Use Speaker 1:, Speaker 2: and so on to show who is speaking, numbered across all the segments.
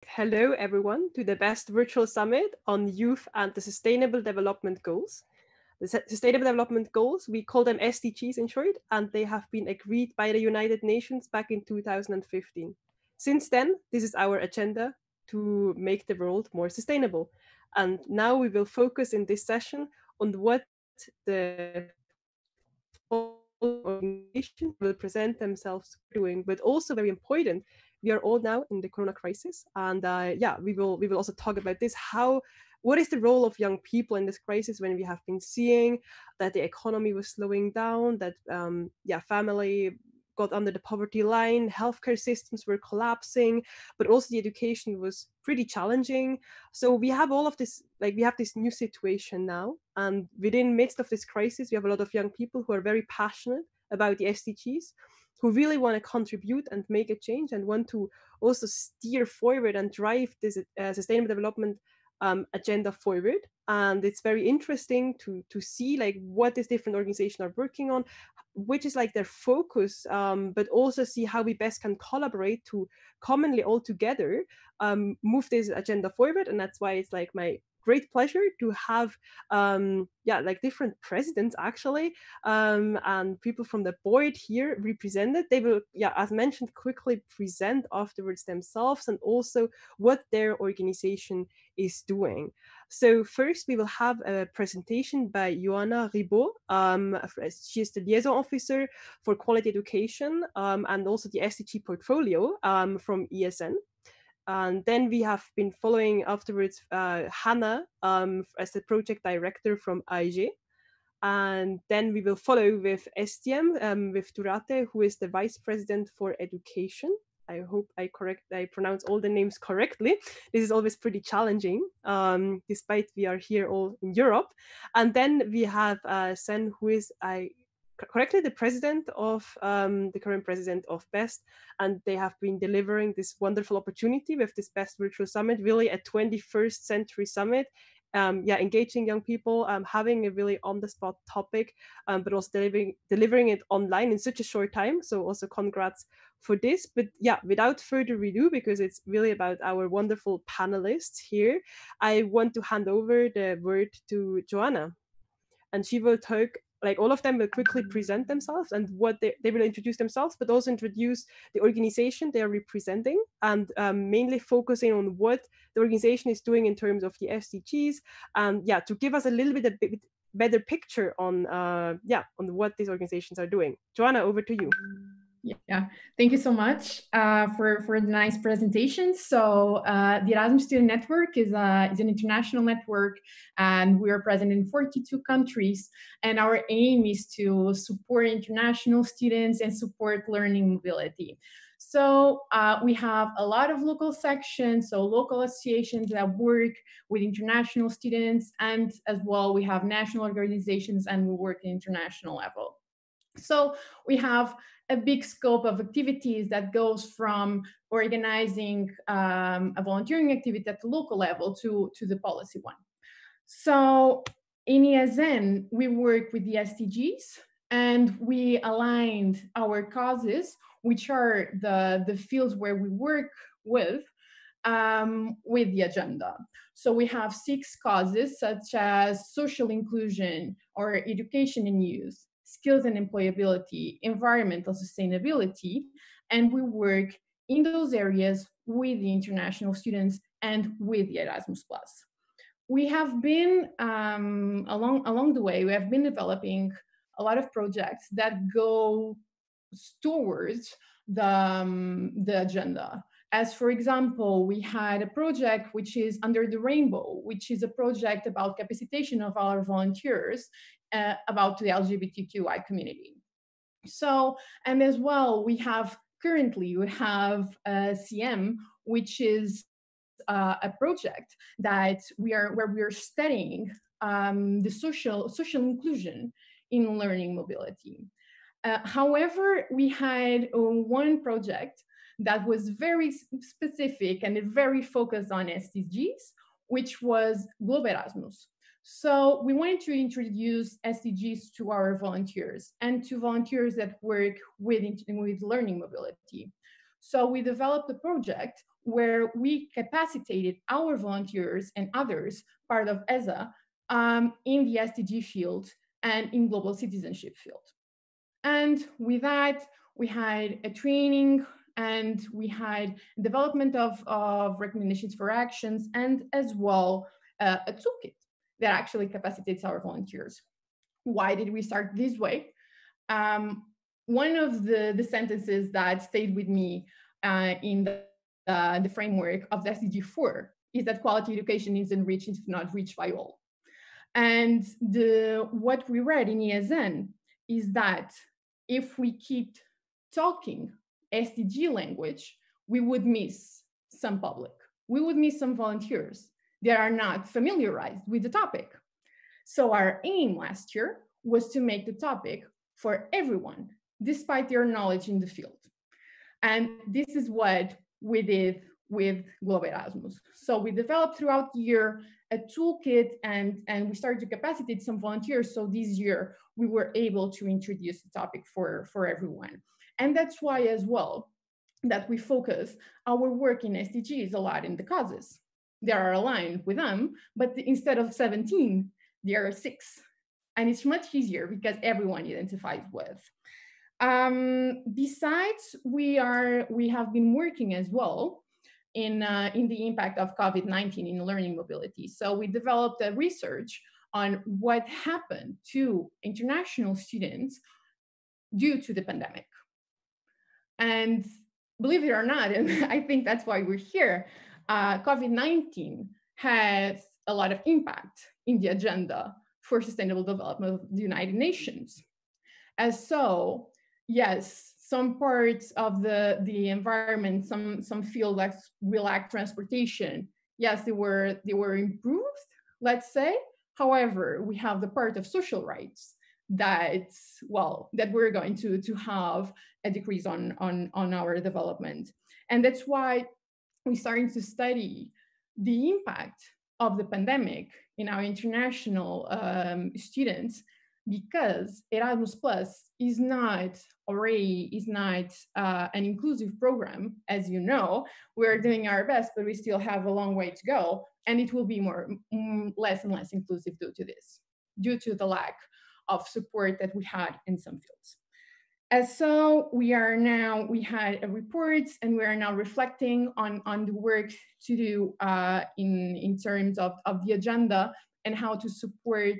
Speaker 1: Hello, everyone, to the best virtual summit on youth and the Sustainable Development Goals. The Sustainable Development Goals, we call them SDGs in short, and they have been agreed by the United Nations back in 2015. Since then, this is our agenda to make the world more sustainable. And now we will focus in this session on what the organization will present themselves doing, but also very important. We are all now in the Corona crisis, and we will also talk about this. What is the role of young people in this crisis when we have been seeing that the economy was slowing down, that family got under the poverty line, healthcare systems were collapsing, but also the education was pretty challenging. So we have all of this, like we have this new situation now, and within midst of this crisis we have a lot of young people who are very passionate about the SDGs, who really want to contribute and make a change and want to also steer forward and drive this sustainable development agenda forward. And it's very interesting to see like what these different organizations are working on, which is like their focus, but also see how we best can collaborate to commonly all together move this agenda forward. And that's why it's like my great pleasure to have like different presidents actually, and people from the board here represented. They will, as mentioned, quickly present afterwards themselves and also what their organization is doing. So first we will have a presentation by Joana Ribau. She is the Liaison Officer for Quality Education and also the SDG portfolio from ESN. And then we have been following afterwards Hanna as the project director from AEGEE. And then we will follow with ESTIEM, with Duarte, who is the vice president for education. I hope I pronounce all the names correctly. This is always pretty challenging, despite we are here all in Europe. And then we have Senne, who is correctly the president of the current president of BEST, and they have been delivering this wonderful opportunity with this BEST Virtual Summit, really a 21st century summit. Engaging young people, having a really on-the-spot topic, but also delivering it online in such a short time. So also congrats for this. But yeah, without further ado, because it's really about our wonderful panelists here, I want to hand over the word to Joana. And she will talk, like all of them will quickly present themselves and what they will introduce themselves, but also introduce the organization they are representing, and mainly focusing on what the organization is doing in terms of the SDGs, and to give us a little bit better picture on what these organizations are doing. Joana, over to you.
Speaker 2: Yeah, thank you so much for the nice presentation. So the Erasmus Student Network is an international network, and we are present in 42 countries. And our aim is to support international students and support learning mobility. So we have a lot of local sections, so local associations that work with international students, and as well we have national organizations, and we work at international level. So we have a big scope of activities that goes from organizing a volunteering activity at the local level to the policy one. So in ESN, we work with the SDGs, and we aligned our causes, which are the fields where we work with the agenda. So we have 6 causes, such as social inclusion or education and youth, skills and employability, environmental sustainability, and we work in those areas with the international students and with the Erasmus+. We have been, along the way, we have been developing a lot of projects that go towards the agenda. As for example, we had a project which is Under the Rainbow, which is a project about capacitation of our volunteers about the LGBTQI community. So, and as well, we have CM, which is a project that where we are studying the social inclusion in learning mobility. However, we had one project that was very specific and very focused on SDGs, which was Globe Erasmus. So we wanted to introduce SDGs to our volunteers and to volunteers that work with learning mobility. So we developed a project where we capacitated our volunteers and others, part of ESA, in the SDG field and in global citizenship field. And with that, we had a training and we had development of recommendations for actions and as well a toolkit that actually capacitates our volunteers. Why did we start this way? One of the sentences that stayed with me in the framework of the SDG 4 is that quality education is enriched if not reached by all. And what we read in Liaison is that if we keep talking SDG language, we would miss some public. We would miss some volunteers that are not familiarized with the topic. So our aim last year was to make the topic for everyone, despite their knowledge in the field. And this is what we did with Global Erasmus. So we developed throughout the year a toolkit and we started to capacitate some volunteers. So this year we were able to introduce the topic for everyone. And that's why as well that we focus our work in SDGs a lot in the causes. They are aligned with them, but instead of 17, there are 6. And it's much easier because everyone identifies with. Besides, we have been working as well in the impact of COVID-19 in learning mobility. So we developed a research on what happened to international students due to the pandemic. And believe it or not, and I think that's why we're here, COVID-19 has a lot of impact in the agenda for sustainable development of the United Nations. As so, yes, some parts of the environment, some fields like relaxed transportation, yes, they were improved, let's say. However, we have the part of social rights that we're going to have a decrease on our development. And that's why we're starting to study the impact of the pandemic in our international students, because Erasmus Plus is not an inclusive program. As you know, we're doing our best, but we still have a long way to go, and it will be less and less inclusive due to the lack of support that we had in some fields. As so, we had a report, and we are now reflecting on the work to do in terms of the agenda and how to support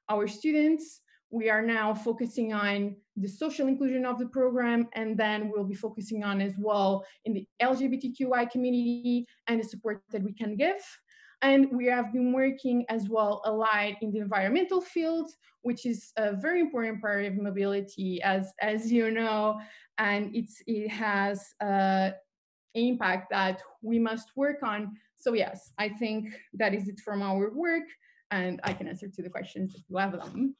Speaker 2: our students. We are now focusing on the social inclusion of the program, and then we'll be focusing on as well in the LGBTQI community and the support that we can give. And we have been working as well a lot in the environmental field, which is a very important part of mobility, as you know, and it has an impact that we must work on. So yes, I think that is it from our work, and I can answer to the questions if you have them.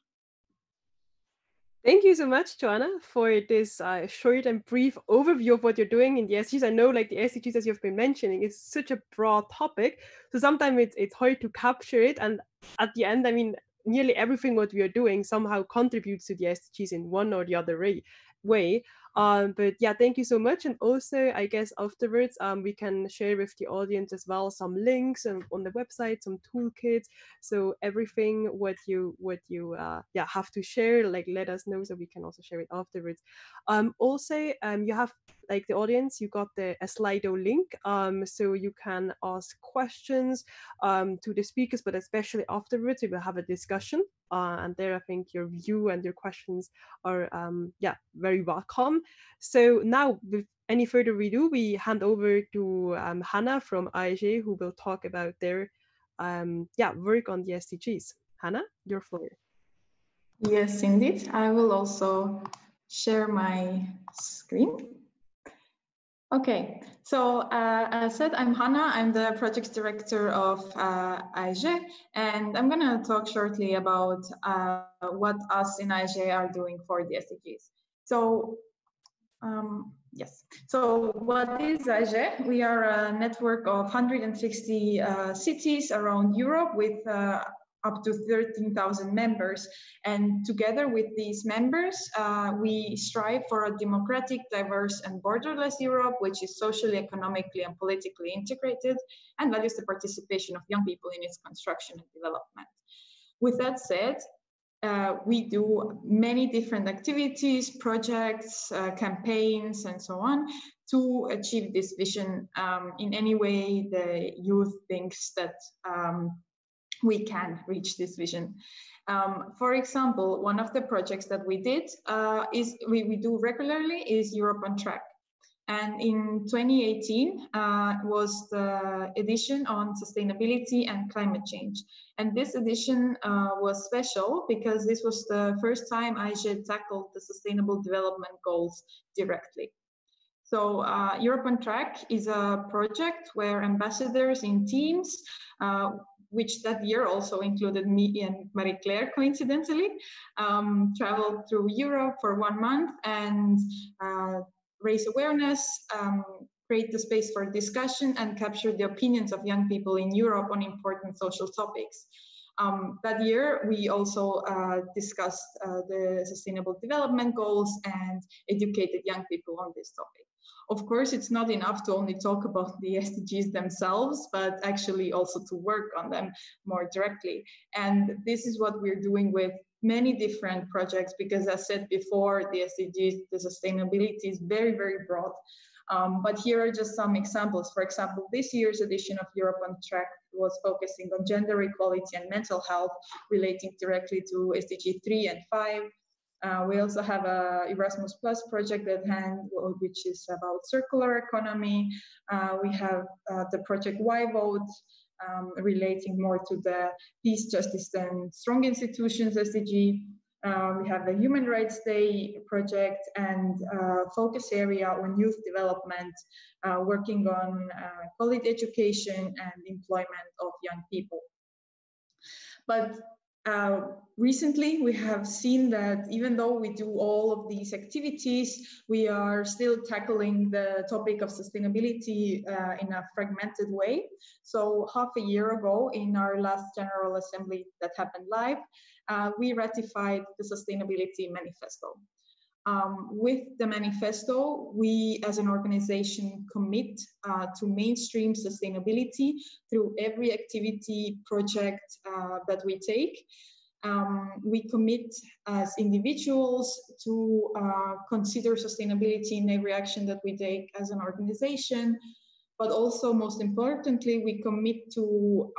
Speaker 1: Thank you so much, Joana, for this short and brief overview of what you're doing in the SDGs. I know, like, the SDGs, as you've been mentioning, is such a broad topic. So sometimes it's hard to capture it. And at the end, I mean, nearly everything what we are doing somehow contributes to the SDGs in one or the other way. But yeah, thank you so much. And also, I guess afterwards, we can share with the audience as well some links on the website, some toolkits. So everything what you have to share, like, let us know so we can also share it afterwards. Also, you have, like, the audience, you got a Slido link, so you can ask questions to the speakers, but especially afterwards we will have a discussion, and there I think your view and your questions are very welcome. So now, with any further ado, we hand over to Hanna from AEGEE, who will talk about their work on the SDGs. Hanna, your floor.
Speaker 3: Yes, indeed. I will also share my screen. Okay, so as I said, I'm Hanna. I'm the project director of AEGEE, and I'm going to talk shortly about what us in AEGEE are doing for the SDGs. So yes, so what is AEGEE? We are a network of 160 cities around Europe with up to 13,000 members. And together with these members, we strive for a democratic, diverse, and borderless Europe, which is socially, economically, and politically integrated, and values the participation of young people in its construction and development. With that said, we do many different activities, projects, campaigns, and so on to achieve this vision in any way the youth thinks that we can reach this vision. For example, one of the projects that we did we do regularly is Europe on Track. And in 2018 was the edition on sustainability and climate change. And this edition was special because this was the first time AEGEE tackled the Sustainable Development Goals directly. So Europe on Track is a project where ambassadors in teams, which that year also included me and Marie-Claire, coincidentally, traveled through Europe for 1 month and raise awareness, create the space for discussion, and capture the opinions of young people in Europe on important social topics. That year, we also discussed the Sustainable Development Goals and educated young people on this topic. Of course, it's not enough to only talk about the SDGs themselves, but actually also to work on them more directly. And this is what we're doing with many different projects, because as said before, the SDGs, the sustainability is very, very broad. But here are just some examples. For example, this year's edition of Europe on Track was focusing on gender equality and mental health, relating directly to SDG 3 and 5. We also have a Erasmus Plus project at hand, which is about circular economy. We have the project Why Vote, relating more to the peace, justice, and strong institutions SDG. We have the Human Rights Day project and focus area on youth development, working on quality education and employment of young people. But recently, we have seen that even though we do all of these activities, we are still tackling the topic of sustainability in a fragmented way. So half a year ago, in our last General Assembly that happened live, we ratified the Sustainability Manifesto. With the manifesto, we as an organization commit to mainstream sustainability through every activity project that we take. We commit as individuals to consider sustainability in every action that we take as an organization, but also most importantly, we commit to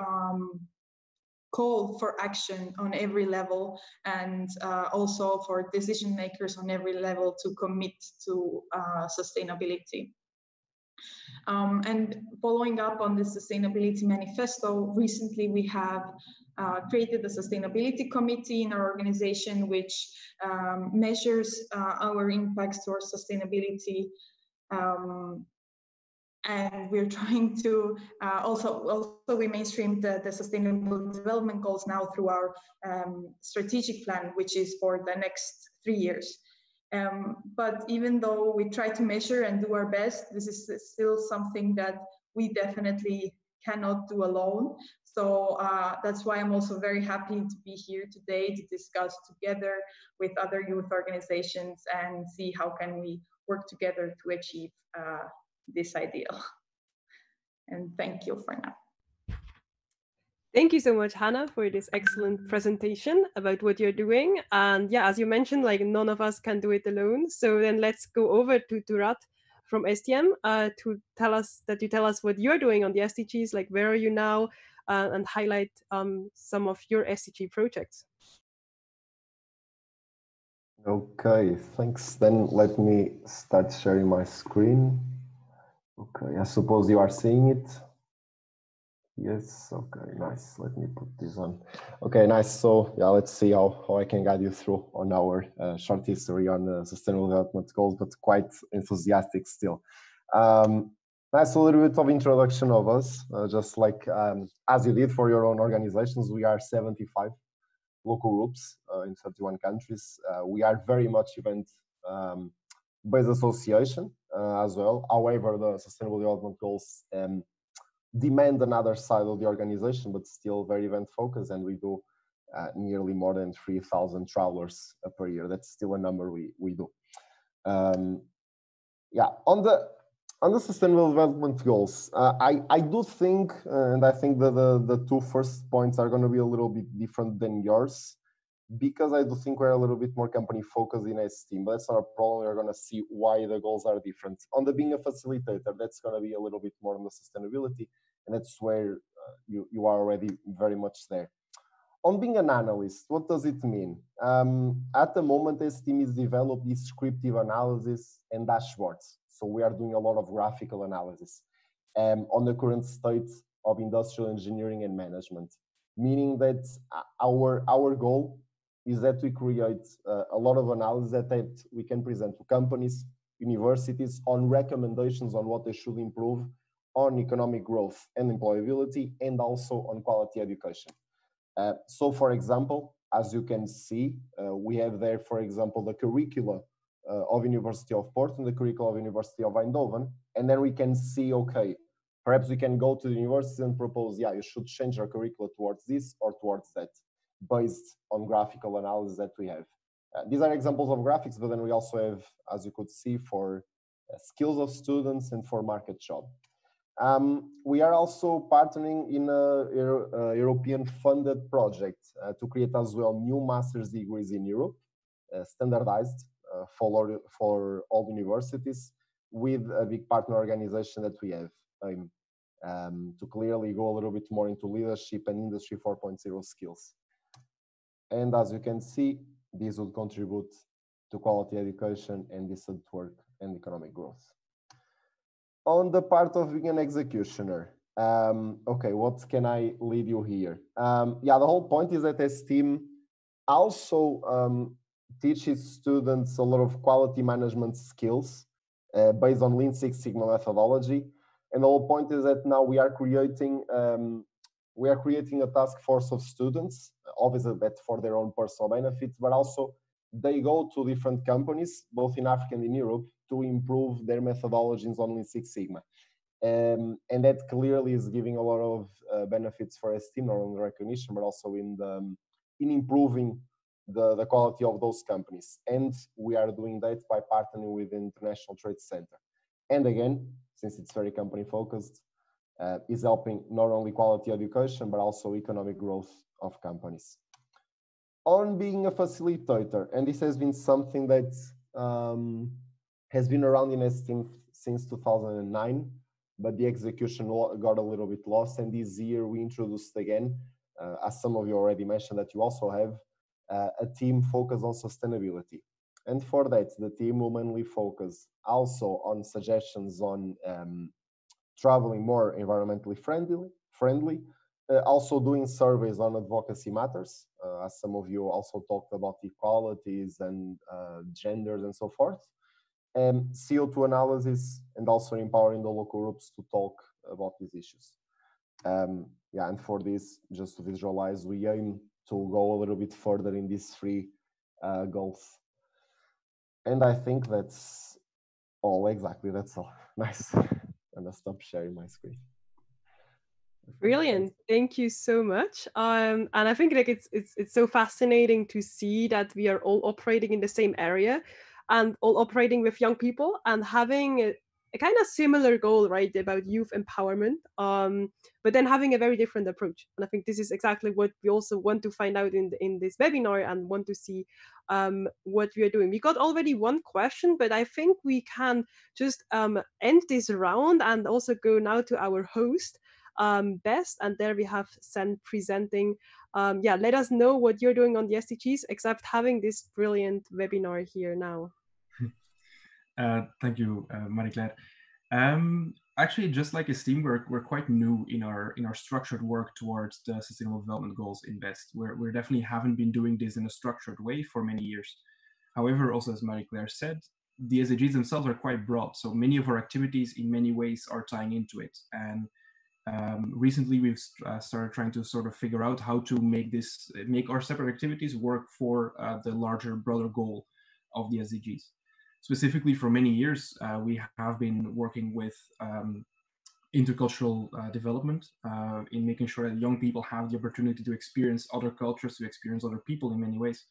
Speaker 3: call for action on every level, and also for decision makers on every level to commit to sustainability. And following up on the Sustainability Manifesto, recently we have created a Sustainability Committee in our organization, which measures our impacts towards sustainability. And we're trying to also we mainstream the Sustainable Development Goals now through our strategic plan, which is for the next 3 years. But even though we try to measure and do our best, this is still something that we definitely cannot do alone. So that's why I'm also very happy to be here today to discuss together with other youth organizations and see how can we work together to achieve this ideal. And thank you for now.
Speaker 1: Thank you so much, Hanna, for this excellent presentation about what you're doing. And yeah, as you mentioned, like none of us can do it alone. So then let's go over to Duarte from ESTIEM to tell us what you're doing on the SDGs, like where are you now, and highlight some of your SDG projects.
Speaker 4: Okay, thanks. Then let me start sharing my screen. Okay, I suppose you are seeing it. Yes, okay, nice. Let me put this on. Okay, nice. So yeah, let's see how I can guide you through on our short history on Sustainable Development Goals, but quite enthusiastic still. Nice, a little bit of introduction of us, just like as you did for your own organizations. We are 75 local groups in 31 countries. We are very much event-based association as well. However, the Sustainable Development Goals demand another side of the organization, but still very event focused, and we do nearly more than 3,000 travelers per year. That's still a number we do. Yeah, on the Sustainable Development Goals, I do think, and I think that the two first points are going to be a little bit different than yours, because I do think we're a little bit more company focused in STEAM, but that's not a problem. We're going to see why the goals are different. On the being a facilitator, that's going to be a little bit more on the sustainability, and that's where you are already very much there. On being an analyst, what does it mean? At the moment, STEAM is developed descriptive analysis and dashboards. So we are doing a lot of graphical analysis on the current state of industrial engineering and management, meaning that our goal is that we create a lot of analysis that we can present to companies, universities on recommendations on what they should improve on economic growth and employability, and also on quality education. So, for example, as you can see, we have there, for example, the curricula of University of Porto and the curricula of University of Eindhoven, and then we can see, okay, perhaps we can go to the university and propose, yeah, you should change your curricula towards this or towards that, based on graphical analysis that we have. These are examples of graphics, but then we also have, as you could see, for skills of students and for market job. We are also partnering in a European funded project to create as well new master's degrees in Europe, standardized for all universities, with a big partner organization that we have to clearly go a little bit more into leadership and industry 4.0 skills. And as you can see, these would contribute to quality education and decent work and economic growth. On the part of being an executioner, okay, what can I lead you here? Yeah, the whole point is that STEAM also teaches students a lot of quality management skills based on Lean Six Sigma methodology. And the whole point is that now we are creating a task force of students, obviously that for their own personal benefits, but also they go to different companies, both in Africa and in Europe, to improve their methodologies on Lean Six Sigma. And that clearly is giving a lot of benefits for STEAM, not only recognition, but also in improving the quality of those companies. And we are doing that by partnering with the International Trade Center. And again, since it's very company focused, is helping not only quality education, but also economic growth of companies. On being a facilitator, and this has been something that has been around in STEAM since 2009, but the execution got a little bit lost. And this year we introduced again, as some of you already mentioned, that you also have a team focused on sustainability. And for that, the team will mainly focus also on suggestions on traveling more environmentally friendly, also doing surveys on advocacy matters, as some of you also talked about equalities and genders and so forth, CO2 analysis, and also empowering the local groups to talk about these issues. Yeah, and for this, just to visualize, we aim to go a little bit further in these three goals. And I think that's all. Exactly, that's all. Nice. And I'll stop sharing my screen.
Speaker 1: Brilliant, thank you so much. And I think like it's so fascinating to see that we are all operating in the same area and all operating with young people and having a kind of similar goal, right, about youth empowerment, but then having a very different approach. And I think this is exactly what we also want to find out in this webinar and want to see what we are doing. We got already one question, but I think we can just end this round and also go now to our host, Best, and there we have Senne presenting. Yeah, let us know what you're doing on the SDGs, except having this brilliant webinar here now.
Speaker 5: Thank you, Marie-Claire. Actually, just like STEAM, we're quite new in our structured work towards the Sustainable Development Goals in BEST. We definitely haven't been doing this in a structured way for many years. However, also as Marie-Claire said, the SDGs themselves are quite broad. So many of our activities in many ways are tying into it. And recently we've started trying to sort of figure out how to make our separate activities work for the larger, broader goal of the SDGs. Specifically, for many years, we have been working with intercultural development, in making sure that young people have the opportunity to experience other cultures, to experience other people in many ways,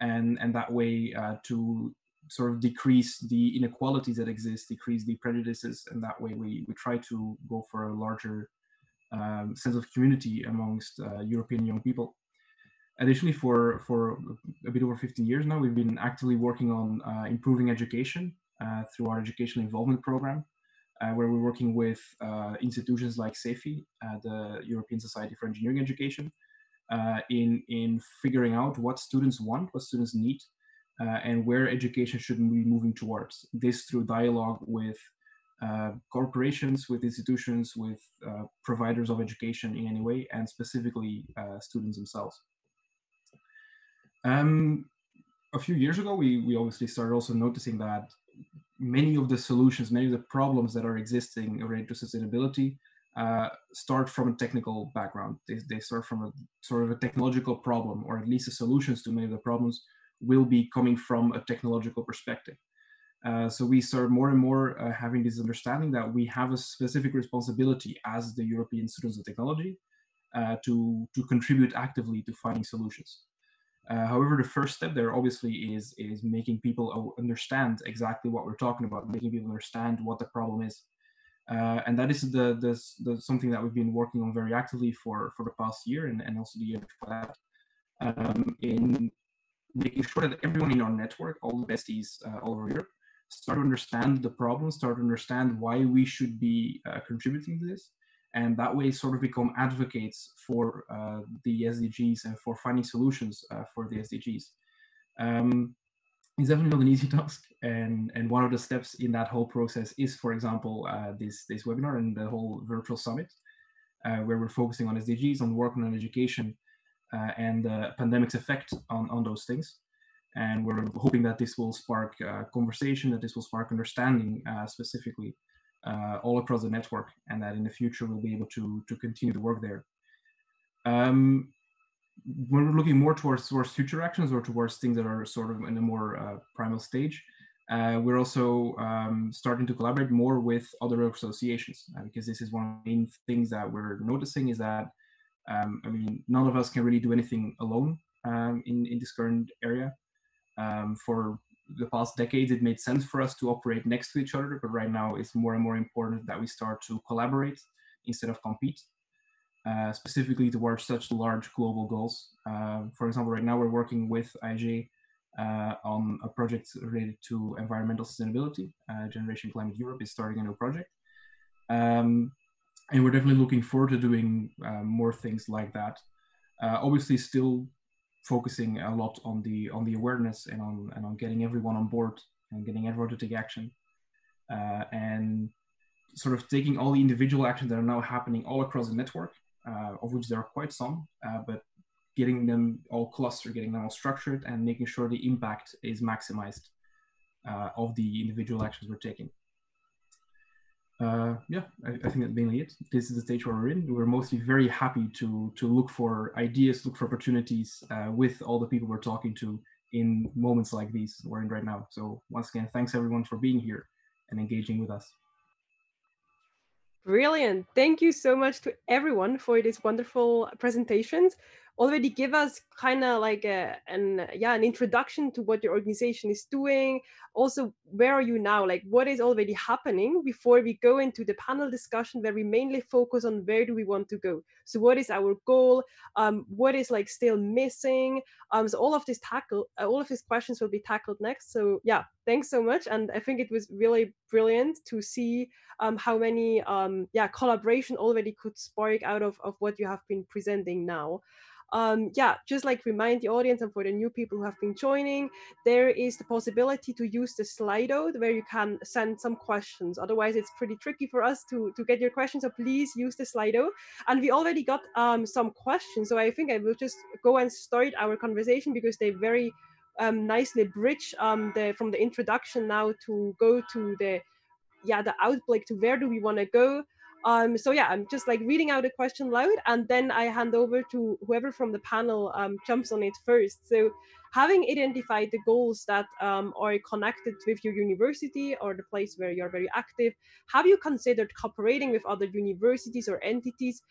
Speaker 5: and that way to sort of decrease the inequalities that exist, decrease the prejudices, and that way we try to go for a larger sense of community amongst European young people. Additionally, for a bit over 15 years now, we've been actively working on improving education through our educational involvement program, where we're working with institutions like SEFI, the European Society for Engineering Education, in figuring out what students want, what students need, and where education should be moving towards. This through dialogue with corporations, with institutions, with providers of education in any way, and specifically students themselves. A few years ago, we obviously started also noticing that many of the solutions, many of the problems that are existing related to sustainability start from a technical background. They start from a sort of a technological problem, or at least the solutions to many of the problems will be coming from a technological perspective. So we start more and more having this understanding that we have a specific responsibility as the European students of technology to contribute actively to finding solutions. However, the first step there obviously is making people understand exactly what we're talking about, making people understand what the problem is. And that is the something that we've been working on very actively for the past year, and also the year before that, in making sure that everyone in our network, all the besties all over Europe, start to understand the problem, start to understand why we should be contributing to this, and that way sort of become advocates for the SDGs and for finding solutions for the SDGs. It's definitely not an easy task, and one of the steps in that whole process is, for example, this webinar and the whole virtual summit, where we're focusing on SDGs, on working on education, and the pandemic's effect on those things. And we're hoping that this will spark conversation, that this will spark understanding specifically all across the network, and that in the future we'll be able to continue to work there. When we're looking more towards future actions, or towards things that are sort of in a more primal stage, we're also starting to collaborate more with other associations, because this is one of the main things that we're noticing is that, I mean, none of us can really do anything alone in this current area. For the past decades, it made sense for us to operate next to each other, but right now it's more and more important that we start to collaborate instead of compete, specifically towards such large global goals. For example, right now we're working with AEGEE on a project related to environmental sustainability. Generation Climate Europe is starting a new project. And we're definitely looking forward to doing more things like that. Obviously still focusing a lot on the awareness and on getting everyone on board and getting everyone to take action, and sort of taking all the individual actions that are now happening all across the network, of which there are quite some, but getting them all clustered, getting them all structured, and making sure the impact is maximized of the individual actions we're taking. Yeah, I think that's mainly it. This is the stage where we're in. We're mostly very happy to look for ideas, look for opportunities with all the people we're talking to in moments like these we're in right now. So once again, thanks everyone for being here and engaging with us.
Speaker 1: Brilliant. Thank you so much to everyone for these wonderful presentations. Already give us kind of like an introduction to what your organization is doing. Also, where are you now? Like, what is already happening before we go into the panel discussion, where we mainly focus on where do we want to go? So what is our goal? What is like still missing? So all of these questions will be tackled next. So yeah, thanks so much. And I think it was really brilliant to see how many collaboration already could spark out of what you have been presenting now. Just like remind the audience, and for the new people who have been joining, there is the possibility to use the Slido where you can send some questions. Otherwise, it's pretty tricky for us to get your questions. So please use the Slido. And we already got some questions. So I think I will just go and start our conversation, because they very nicely bridge from the introduction now to go to the outbreak to where do we want to go. So yeah, I'm just like reading out a question loud, and then I hand over to whoever from the panel jumps on it first. So having identified the goals that are connected with your university or the place where you're very active, have you considered cooperating with other universities or entities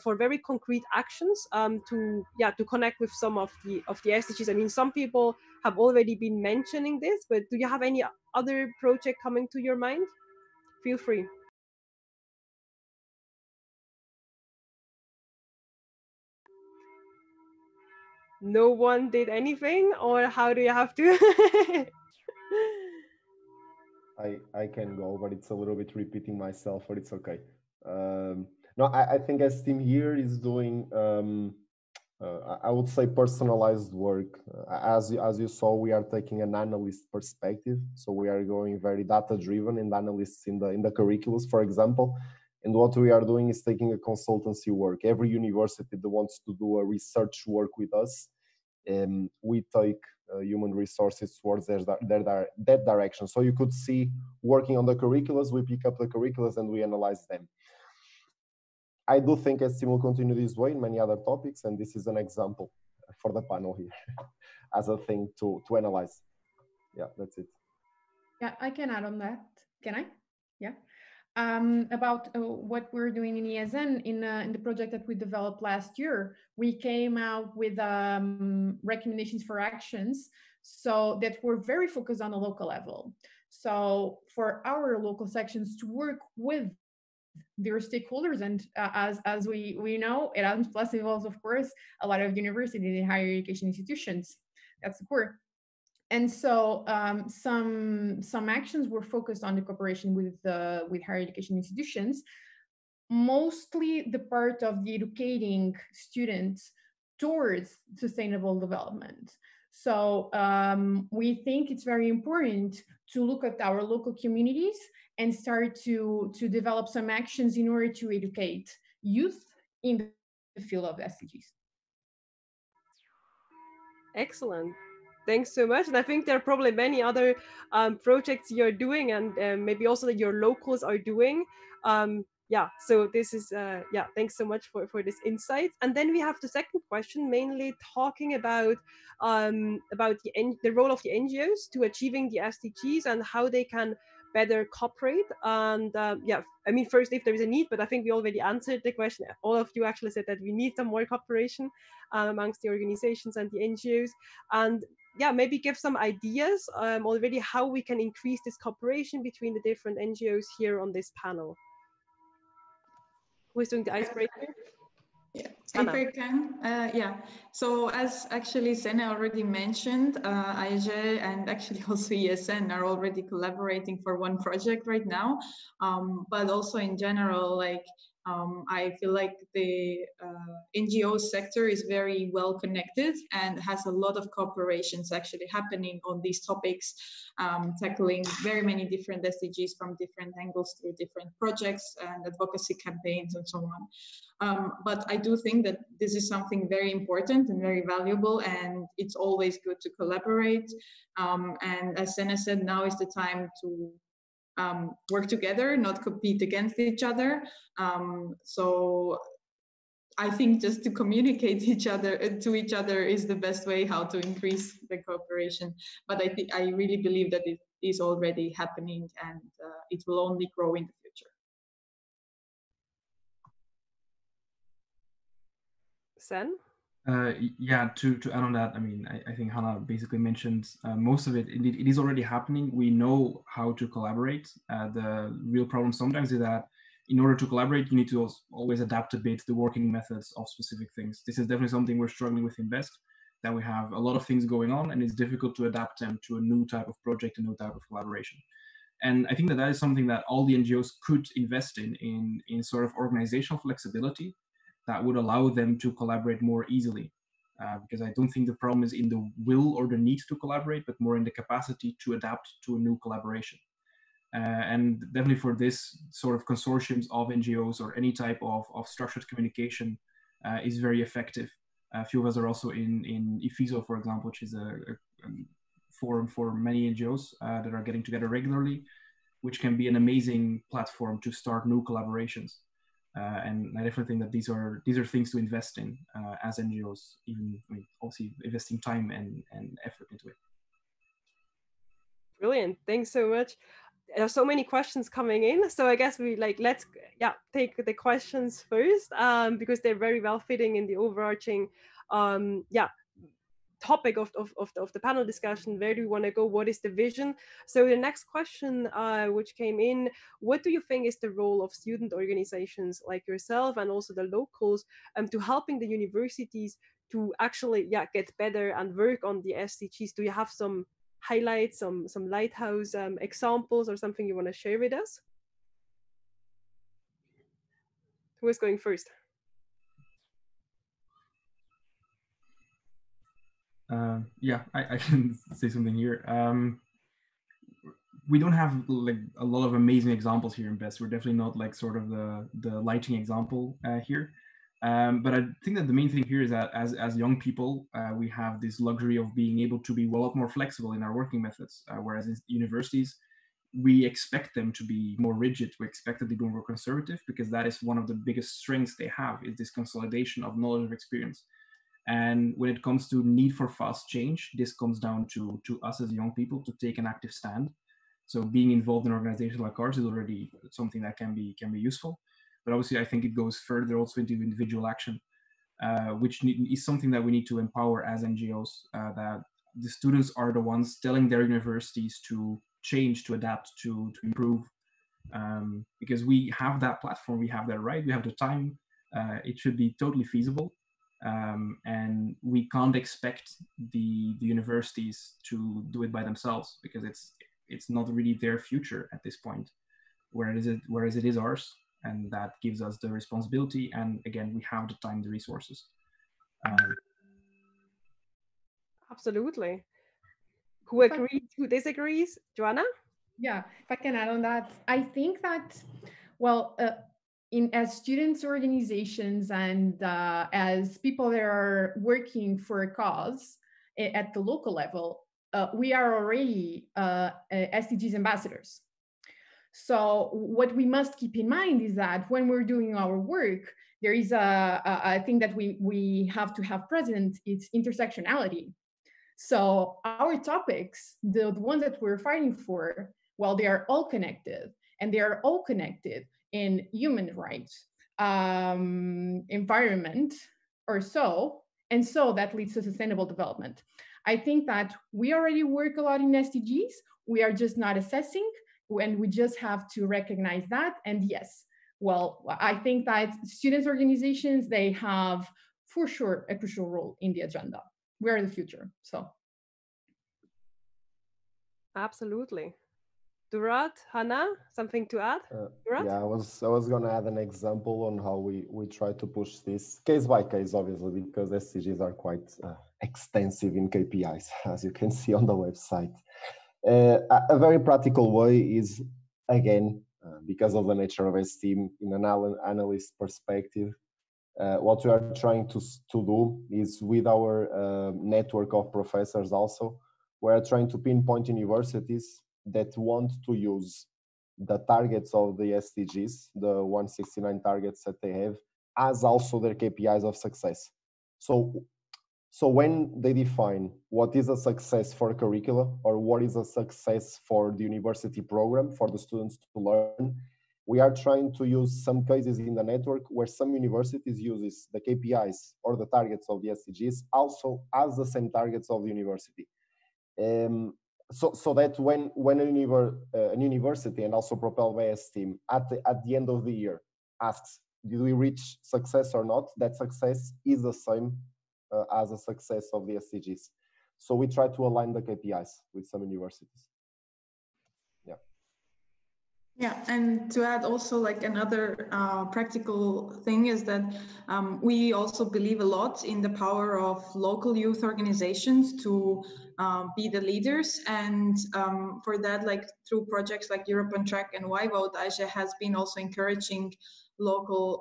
Speaker 1: for very concrete actions to connect with some of the SDGs? I mean, some people have already been mentioning this, but do you have any other project coming to your mind? Feel free. No one did anything, or how do you have to?
Speaker 4: I can go, but it's a little bit repeating myself, but it's okay. No, I think STEAM here is doing, I would say, personalized work. As you saw, we are taking an analyst perspective, so we are going very data driven in the analysts in the curriculums, for example. And what we are doing is taking a consultancy work. Every university that wants to do a research work with us, we take human resources towards that direction. So you could see working on the curriculums, we pick up the curriculums and we analyze them. I do think STEAM will continue this way in many other topics, and this is an example for the panel here as a thing to analyze. Yeah, that's it.
Speaker 2: Yeah, I can add on that. Can I? Yeah. About what we're doing in Liaison in the project that we developed last year, we came out with recommendations for actions, so that we're very focused on the local level. So for our local sections to work with their stakeholders, and as we know, Erasmus Plus involves, of course, a lot of universities and higher education institutions. That's the core. And so some actions were focused on the cooperation with higher education institutions, mostly the part of the educating students towards sustainable development. So we think it's very important to look at our local communities and start to develop some actions in order to educate youth in the field of SDGs.
Speaker 1: Excellent. Thanks so much. And I think there are probably many other projects you're doing, and maybe also that your locals are doing. Yeah, so this is, thanks so much for this insight. And then we have the second question, mainly talking about the role of the NGOs to achieving the SDGs and how they can better cooperate. And I mean, first, if there is a need, but I think we already answered the question. All of you actually said that we need some more cooperation amongst the organizations and the NGOs. And yeah, maybe give some ideas already how we can increase this cooperation between the different NGOs here on this panel. Who is doing the icebreaker?
Speaker 3: Yeah, if I can, yeah. So as actually Senne already mentioned, AEGEE and actually also ESN are already collaborating for one project right now. But also in general, like I feel like the NGO sector is very well connected and has a lot of cooperations actually happening on these topics, tackling very many different SDGs from different angles through different projects and advocacy campaigns and so on. But I do think that this is something very important and very valuable, and it's always good to collaborate. And as Senne said, now is the time to work together, not compete against each other. So I think just to communicate to each other is the best way how to increase the cooperation. But I really believe that it is already happening, and it will only grow in the future.
Speaker 1: Sen?
Speaker 5: Yeah, to add on that, I mean, I think Hanna basically mentioned most of it. Indeed, it is already happening. We know how to collaborate. The real problem sometimes is that in order to collaborate, you need to always adapt a bit the working methods of specific things. This is definitely something we're struggling with in Best, that we have a lot of things going on and it's difficult to adapt them to a new type of project, a new type of collaboration. And I think that is something that all the NGOs could invest in sort of organizational flexibility that would allow them to collaborate more easily. Because I don't think the problem is in the will or the need to collaborate, but more in the capacity to adapt to a new collaboration. And definitely for this sort of consortiums of NGOs or any type of structured communication is very effective. A few of us are also in IFISO, for example, which is a forum for many NGOs that are getting together regularly, which can be an amazing platform to start new collaborations. And I definitely think that these are things to invest in as NGOs, even, I mean, obviously investing time and effort into it.
Speaker 1: Brilliant. Thanks so much. There are so many questions coming in, so I guess we let's take the questions first, because they're very well fitting in the overarching topic of the panel discussion. Where do we want to go? What is the vision? So the next question which came in: what do you think is the role of student organizations like yourself and also the locals to helping the universities to actually get better and work on the SDGs? Do you have some highlights, some lighthouse examples, or something you want to share with us? Who is going first?
Speaker 5: I can say something here. We don't have like a lot of amazing examples here in BEST. We're definitely not like sort of the lighting example here. But I think that the main thing here is that as young people, we have this luxury of being able to be a lot more flexible in our working methods, whereas in universities, we expect them to be more rigid. We expect them to be more conservative, because that is one of the biggest strengths they have, is this consolidation of knowledge of experience. And when it comes to need for fast change, this comes down to us as young people to take an active stand. So being involved in organizations like ours is already something that can be useful. But obviously, I think it goes further also into individual action, which is something that we need to empower as NGOs, that the students are the ones telling their universities to change, to adapt, to improve, because we have that platform, we have that right, we have the time, it should be totally feasible. And we can't expect the universities to do it by themselves, because it's not really their future at this point, whereas it is ours, and that gives us the responsibility. And again, we have the time, the resources.
Speaker 1: Absolutely. Who agrees? Who disagrees? Joana?
Speaker 2: Yeah, if I can add on that, I think that, well, as students organizations and as people that are working for a cause at the local level, we are already SDGs ambassadors. So what we must keep in mind is that when we're doing our work, there is a thing that we have to have present. It's intersectionality. So our topics, the ones that we're fighting for, well, they are all connected, and they are all connected in human rights, environment, or so, and so that leads to sustainable development. I think that we already work a lot in SDGs. We are just not assessing, and we just have to recognize that. And yes, well, I think that students' organizations, they have for sure a crucial role in the agenda. We are the future. So
Speaker 1: absolutely. Duarte, Hanna, something to add?
Speaker 4: Yeah, I was gonna add an example on how we try to push this case by case, obviously, because SDGs are quite extensive in KPIs, as you can see on the website. A very practical way is, again, because of the nature of STEAM, in an analyst perspective, what we are trying to do is, with our network of professors also, we're trying to pinpoint universities that want to use the targets of the SDGs, the 169 targets that they have, as also their KPIs of success. So when they define what is a success for a curricula, or what is a success for the university program for the students to learn, we are trying to use some cases in the network where some universities uses the KPIs or the targets of the SDGs also as the same targets of the university. So that when an university, and also propelled by STEAM, at the end of the year asks, did we reach success or not, that success is the same as a success of the SDGs. So we try to align the KPIs with some universities.
Speaker 3: Yeah, and to add also, like, another practical thing is that we also believe a lot in the power of local youth organizations to be the leaders. And for that, like through projects like Europe on Track and Why Vote, AEGEE has been also encouraging local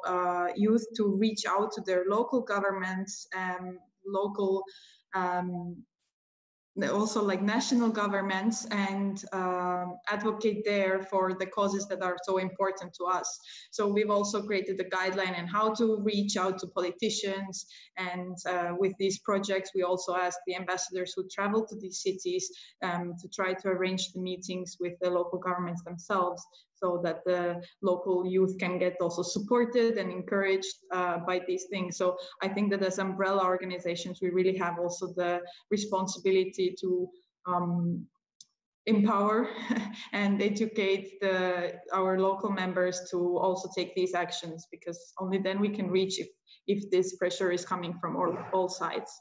Speaker 3: youth to reach out to their local governments and local also like national governments and advocate there for the causes that are so important to us. So we've also created a guideline on how to reach out to politicians, and with these projects we also ask the ambassadors who travel to these cities to try to arrange the meetings with the local governments themselves, so that the local youth can get also supported and encouraged by these things. So I think that as umbrella organizations, we really have also the responsibility to empower and educate our local members to also take these actions, because only then we can reach if this pressure is coming from all sides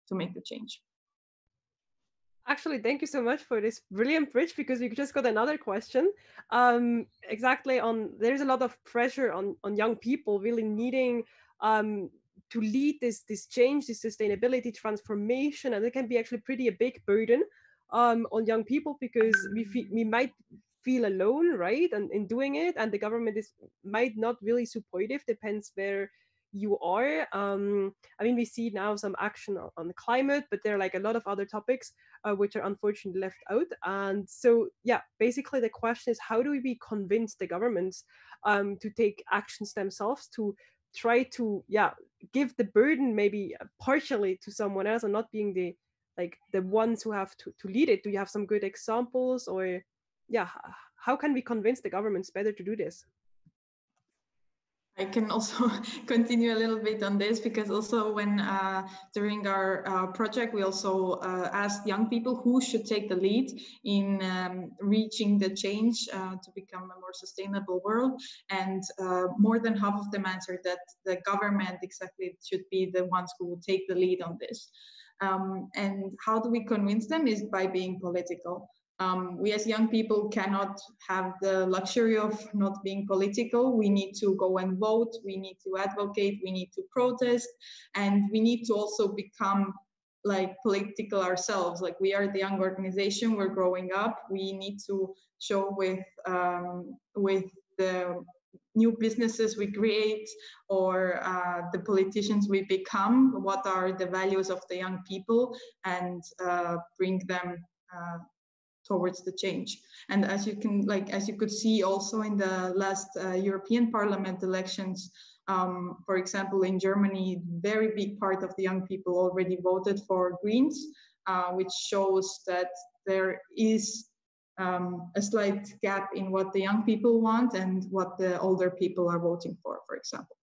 Speaker 3: to make the change.
Speaker 1: Actually, thank you so much for this brilliant bridge, because we just got another question. Exactly there's a lot of pressure on young people really needing to lead this change, this sustainability transformation, and it can be actually pretty a big burden on young people, because we might feel alone, right? And in doing it, and the government might not really supportive, depends where you are. I mean, we see now some action on climate, but there are like a lot of other topics which are unfortunately left out. And so, yeah, basically the question is, how do we convince the governments to take actions themselves, to try to, give the burden maybe partially to someone else, and not being the ones who have to lead it? Do you have some good examples, or how can we convince the governments better to do this?
Speaker 3: I can also continue a little bit on this, because also when during our project, we also asked young people who should take the lead in reaching the change to become a more sustainable world. And more than half of them answered that the government exactly should be the ones who will take the lead on this. And how do we convince them is by being political. We as young people cannot have the luxury of not being political. We need to go and vote, we need to advocate, we need to protest, and we need to also become like political ourselves. Like, we are the young organization, we're growing up, we need to show with the new businesses we create, or the politicians we become, what are the values of the young people, and bring them towards the change. And as you could see also in the last European Parliament elections, for example, in Germany, very big part of the young people already voted for Greens, which shows that there is a slight gap in what the young people want and what the older people are voting for example.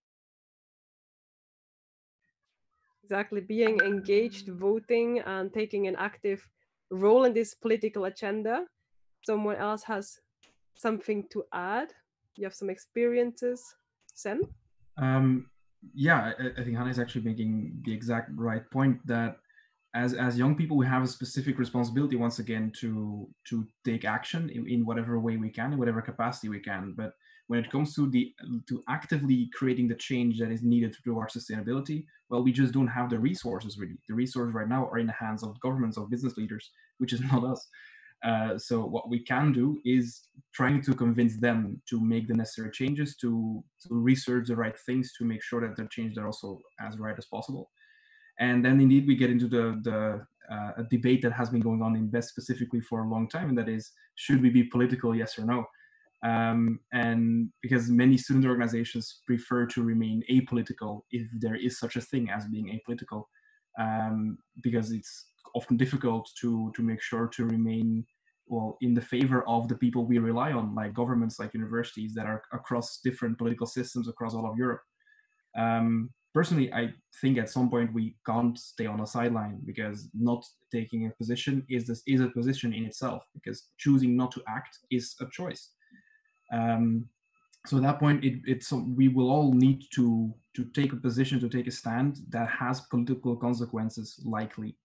Speaker 1: Exactly, being engaged, voting, and taking an active role in this political agenda. Someone else has something to add? You have some experiences, Senne?
Speaker 5: Yeah, I think Hanna is actually making the exact right point, that as young people, we have a specific responsibility once again to take action in whatever way we can, in whatever capacity we can. But when it comes to actively creating the change that is needed towards sustainability, well, we just don't have the resources really. The resources right now are in the hands of governments, of business leaders, which is not us. So what we can do is trying to convince them to make the necessary changes, to research the right things, to make sure that the changes are also as right as possible. And then indeed we get into a debate that has been going on in BEST specifically for a long time, and that is, should we be political, yes or no? And because many student organizations prefer to remain apolitical, if there is such a thing as being apolitical, because it's often difficult to make sure to remain in the favor of the people we rely on, like governments, like universities that are across different political systems across all of Europe. Personally, I think at some point we can't stay on a sideline, because not taking a position is a position in itself, because choosing not to act is a choice. So at that point, we will all need to take a position, to take a stand that has political consequences, likely.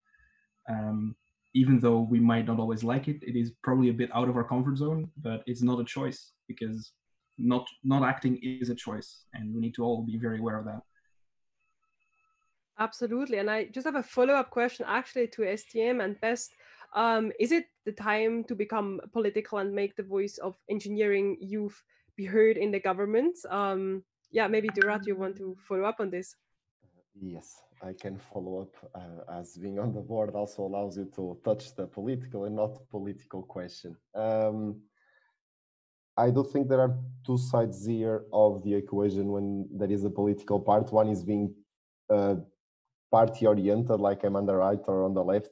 Speaker 5: Even though we might not always like it, it is probably a bit out of our comfort zone, but it's not a choice, because not acting is a choice, and we need to all be very aware of that.
Speaker 1: Absolutely. And I just have a follow-up question actually to STM and BEST. Is it the time to become political and make the voice of engineering youth be heard in the government? Yeah, maybe Duarte, you want to follow up on this?
Speaker 4: Yes, I can follow up, as being on the board also allows you to touch the political and not political question. I do think there are two sides here of the equation when there is a political part. One is being party oriented, like I'm on the right or on the left.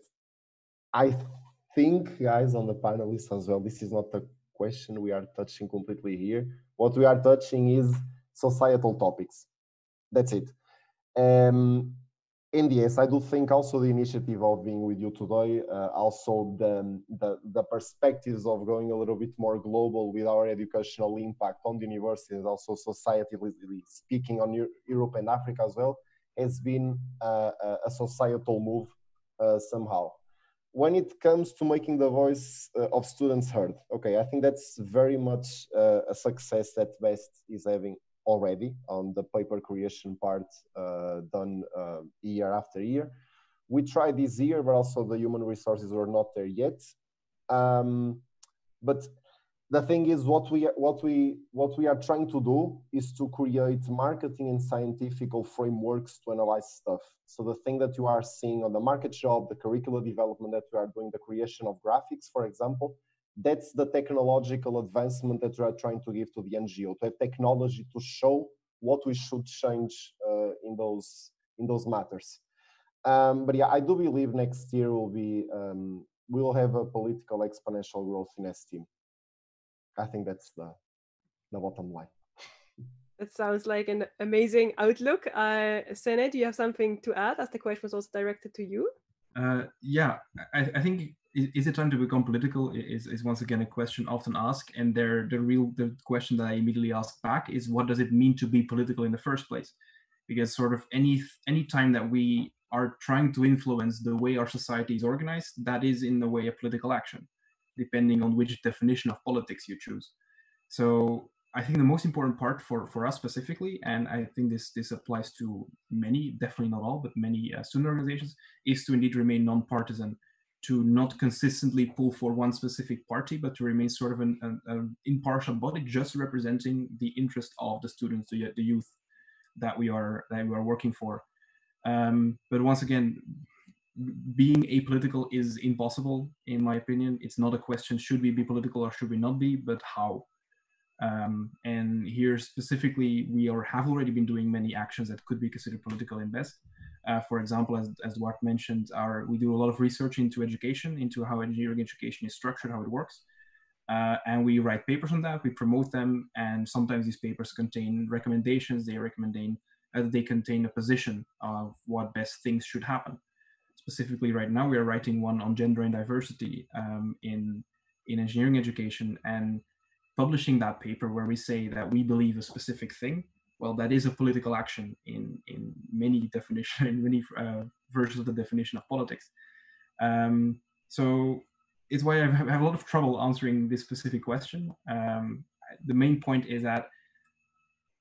Speaker 4: I think, guys, on the panelists as well, this is not a question we are touching completely here. What we are touching is societal topics. That's it. And yes, I do think also the initiative of being with you today, also the perspectives of going a little bit more global with our educational impact on the universities, also societally speaking on Europe and Africa as well, has been a societal move somehow. When it comes to making the voice of students heard, okay, I think that's very much a success that BEST is having already on the paper creation part, done year after year. We tried this year, but also the human resources were not there yet. But the thing is, what we are trying to do is to create marketing and scientific frameworks to analyze stuff. So the thing that you are seeing on the market shop, the curricular development that we are doing, the creation of graphics, for example, that's the technological advancement that we are trying to give to the NGO, to have technology to show what we should change in those matters. But yeah, I do believe next year will be we will have a political exponential growth in STEAM. I think that's the bottom line.
Speaker 1: That sounds like an amazing outlook. Senne, do you have something to add, as the question was also directed to you?
Speaker 5: Yeah, I think, is it time to become political is once again a question often asked, and the question that I immediately ask back is, what does it mean to be political in the first place? Because sort of any time that we are trying to influence the way our society is organized, that is in the way of political action, depending on which definition of politics you choose. So I think the most important part for us specifically, and I think this applies to many, definitely not all, but many student organizations, is to indeed remain non-partisan, to not consistently pull for one specific party, but to remain sort of an impartial body, just representing the interest of the students, the youth that we are working for. But once again, being apolitical is impossible, in my opinion. It's not a question, should we be political or should we not be, but how. And here specifically, we have already been doing many actions that could be considered political in BEST. For example, as Duarte mentioned, we do a lot of research into education, into how engineering education is structured, how it works. And we write papers on that, we promote them, and sometimes these papers contain recommendations, they contain a position of what best things should happen. Specifically right now, we are writing one on gender and diversity in engineering education, and publishing that paper where we say that we believe a specific thing, well, that is a political action in many versions of the definition of politics. So it's why I have a lot of trouble answering this specific question. The main point is that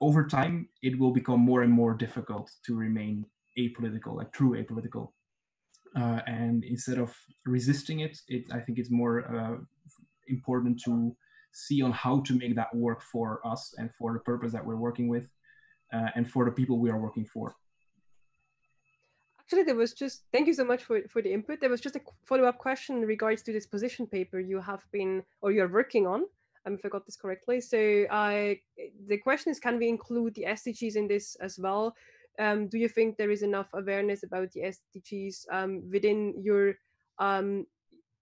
Speaker 5: over time, it will become more and more difficult to remain apolitical, like true apolitical. And instead of resisting it, I think it's more important to see on how to make that work for us and for the purpose that we're working with, and for the people we are working for.
Speaker 1: Actually, thank you so much for the input. There was just a follow-up question in regards to this position paper you have been, or you're working on, if I got this correctly. So the question is, can we include the SDGs in this as well? Do you think there is enough awareness about the SDGs within your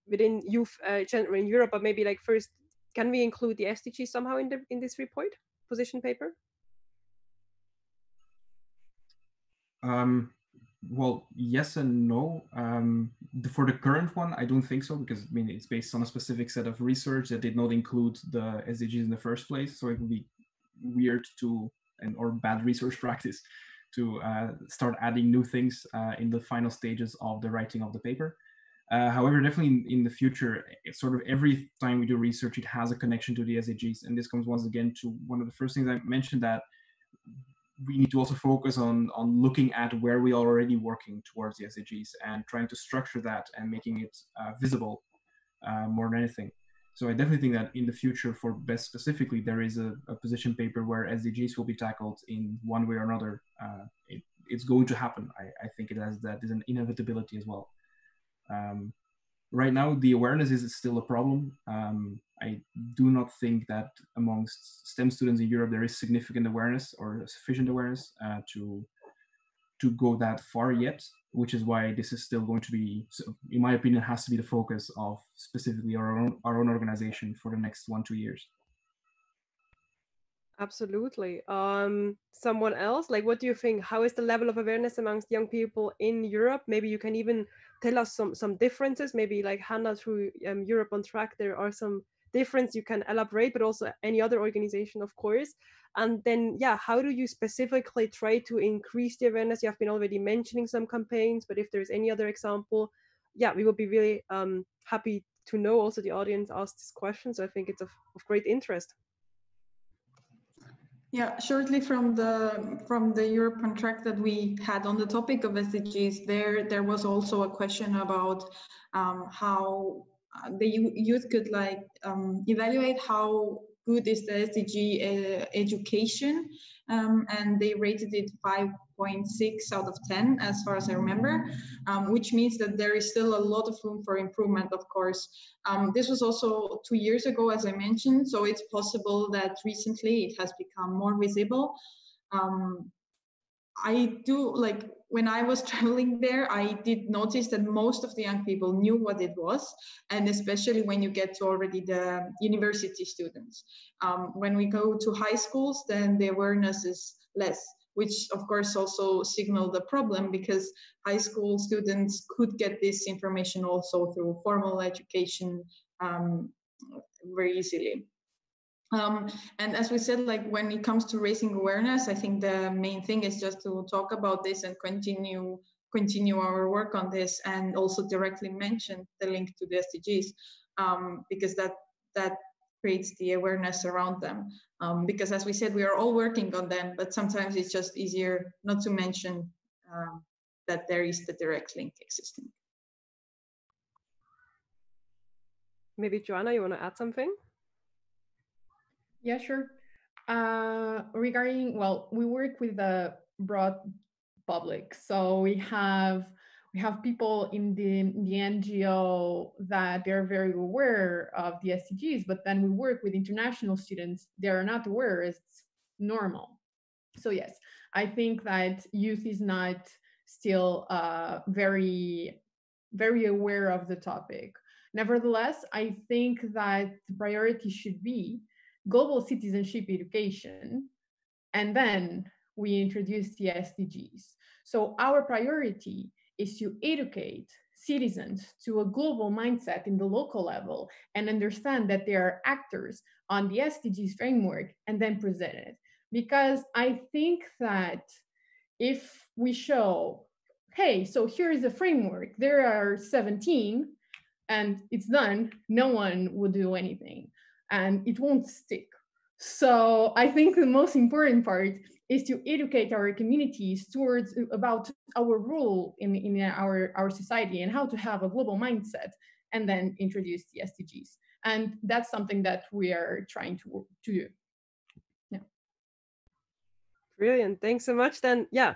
Speaker 1: within youth generally in Europe? But maybe like first, can we include the SDGs somehow in this report position paper?
Speaker 5: Well, yes and no. For the current one, I don't think so, because I mean, it's based on a specific set of research that did not include the SDGs in the first place. So it would be weird or bad research practice to start adding new things in the final stages of the writing of the paper. However, definitely in the future, sort of every time we do research, it has a connection to the SDGs. And this comes once again to one of the first things I mentioned, that we need to also focus on looking at where we are already working towards the SDGs and trying to structure that and making it visible more than anything. So I definitely think that in the future, for BEST specifically, there is a position paper where SDGs will be tackled in one way or another, it's going to happen. I think that is an inevitability as well. Right now, the awareness is still a problem. I do not think that amongst STEM students in Europe there is significant awareness or sufficient awareness to go that far yet, which is why this is still going to be, in my opinion, has to be the focus of specifically our own organization for the next 1-2 years.
Speaker 1: Absolutely. Someone else, like, what do you think? How is the level of awareness amongst young people in Europe? Maybe you can even tell us some differences. Maybe like Hanna, through Europe on Track, there are some difference you can elaborate, but also any other organization, of course. And then, yeah, how do you specifically try to increase the awareness? You have been already mentioning some campaigns, but if there's any other example, yeah, we would be really happy to know. Also, the audience asked this question, so I think it's of great interest.
Speaker 3: Yeah, shortly from the European track that we had on the topic of SDGs, there was also a question about how the youth could evaluate how good is the SDG education, and they rated it 5.6 out of 10, as far as I remember, which means that there is still a lot of room for improvement, of course. This was also 2 years ago, as I mentioned, so it's possible that recently it has become more visible. I do, like, when I was traveling there, I did notice that most of the young people knew what it was, and especially when you get to already the university students. When we go to high schools, then the awareness is less, which of course also signal the problem, because high school students could get this information also through formal education very easily. And as we said, like, when it comes to raising awareness, I think the main thing is just to talk about this and continue our work on this, and also directly mention the link to the SDGs, because that creates the awareness around them. Because as we said, we are all working on them, but sometimes it's just easier not to mention that there is the direct link existing.
Speaker 1: Maybe Joana, you want to add something?
Speaker 2: Yeah, sure. Regarding, well, we work with the broad public, so we have people in the NGO that they're very aware of the SDGs, but then we work with international students. They are not aware. It's normal. So yes, I think that youth is not still very aware of the topic. Nevertheless, I think that the priority should be global citizenship education, and then we introduce the SDGs. So our priority is to educate citizens to a global mindset in the local level and understand that they are actors on the SDGs framework, and then present it. Because I think that if we show, hey, so here is a framework, there are 17, and it's done, no one will do anything, and it won't stick. So I think the most important part is to educate our communities about our role in our society and how to have a global mindset, and then introduce the SDGs. And that's something that we are trying to do. Yeah.
Speaker 1: Brilliant. Thanks so much. Then, yeah,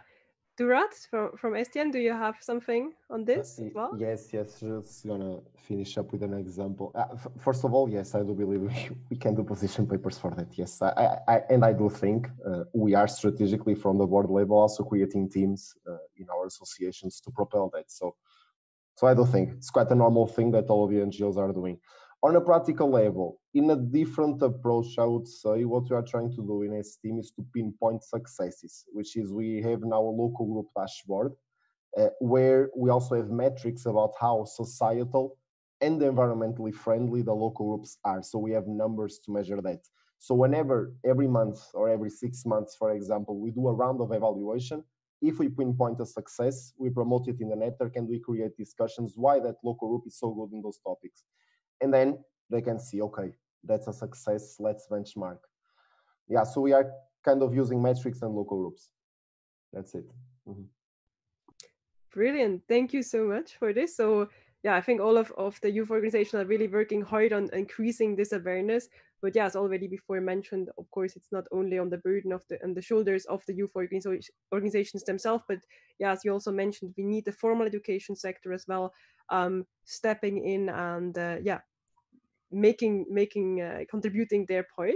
Speaker 1: Duarte from ESTIEM, do you have something on this as well?
Speaker 4: Yes, just gonna finish up with an example. First of all, yes, I do believe we can do position papers for that. Yes, I do think we are strategically from the board level also creating teams in our associations to propel that. So I do think it's quite a normal thing that all of the NGOs are doing. On a practical level, in a different approach, I would say what we are trying to do in ESTIEM is to pinpoint successes, which is we have now a local group dashboard where we also have metrics about how societal and environmentally friendly the local groups are. So we have numbers to measure that. So whenever, every month or every 6 months, for example, we do a round of evaluation, if we pinpoint a success, we promote it in the network and we create discussions why that local group is so good in those topics. And then they can see, okay, that's a success, let's benchmark. Yeah, so we are kind of using metrics and local groups. That's it. Mm-hmm.
Speaker 1: Brilliant. Thank you so much for this. So yeah, I think all of the youth organizations are really working hard on increasing this awareness. But yeah, as already before mentioned, of course, it's not only on the burden of the shoulders of the youth organizations themselves, but yeah, as you also mentioned, we need the formal education sector as well, stepping in and yeah, contributing their part.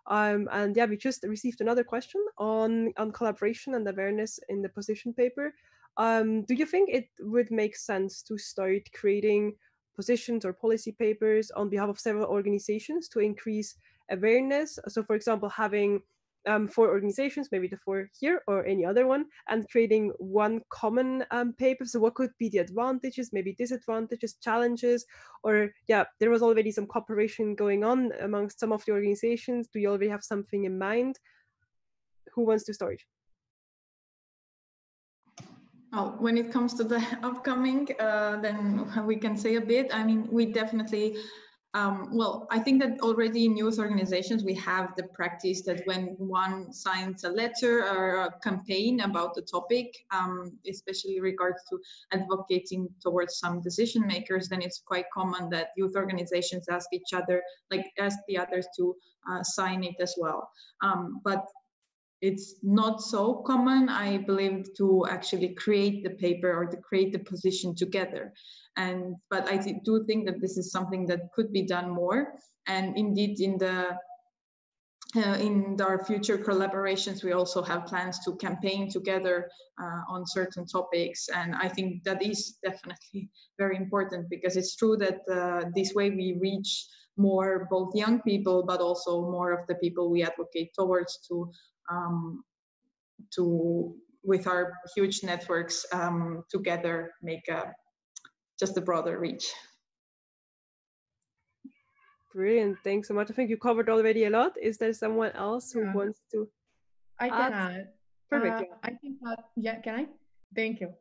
Speaker 1: And yeah, we just received another question on collaboration and awareness in the position paper. Do you think it would make sense to start creating positions or policy papers on behalf of several organizations to increase awareness? So for example, having 4 organizations, maybe the 4 here or any other one, and creating one common paper. So what could be the advantages, maybe disadvantages, challenges, or yeah, there was already some cooperation going on amongst some of the organizations. Do you already have something in mind? Who wants to start?
Speaker 3: Oh, when it comes to the upcoming, then we can say a bit. I mean, we definitely, well, I think that already in youth organizations, we have the practice that when one signs a letter or a campaign about the topic, especially regards to advocating towards some decision makers, then it's quite common that youth organizations ask each other, like ask the others to sign it as well. But it's not so common, I believe, to actually create the paper or to create the position together. But I do think that this is something that could be done more. And indeed, in our future collaborations, we also have plans to campaign together on certain topics. And I think that is definitely very important, because it's true that this way we reach more both young people, but also more of the people we advocate towards to with our huge networks together make just a broader reach.
Speaker 1: Brilliant, thanks so much. I think you covered already a lot. Is there someone else who wants to
Speaker 2: I can add.
Speaker 1: Perfect.
Speaker 2: I think that, yeah, can I? Thank you.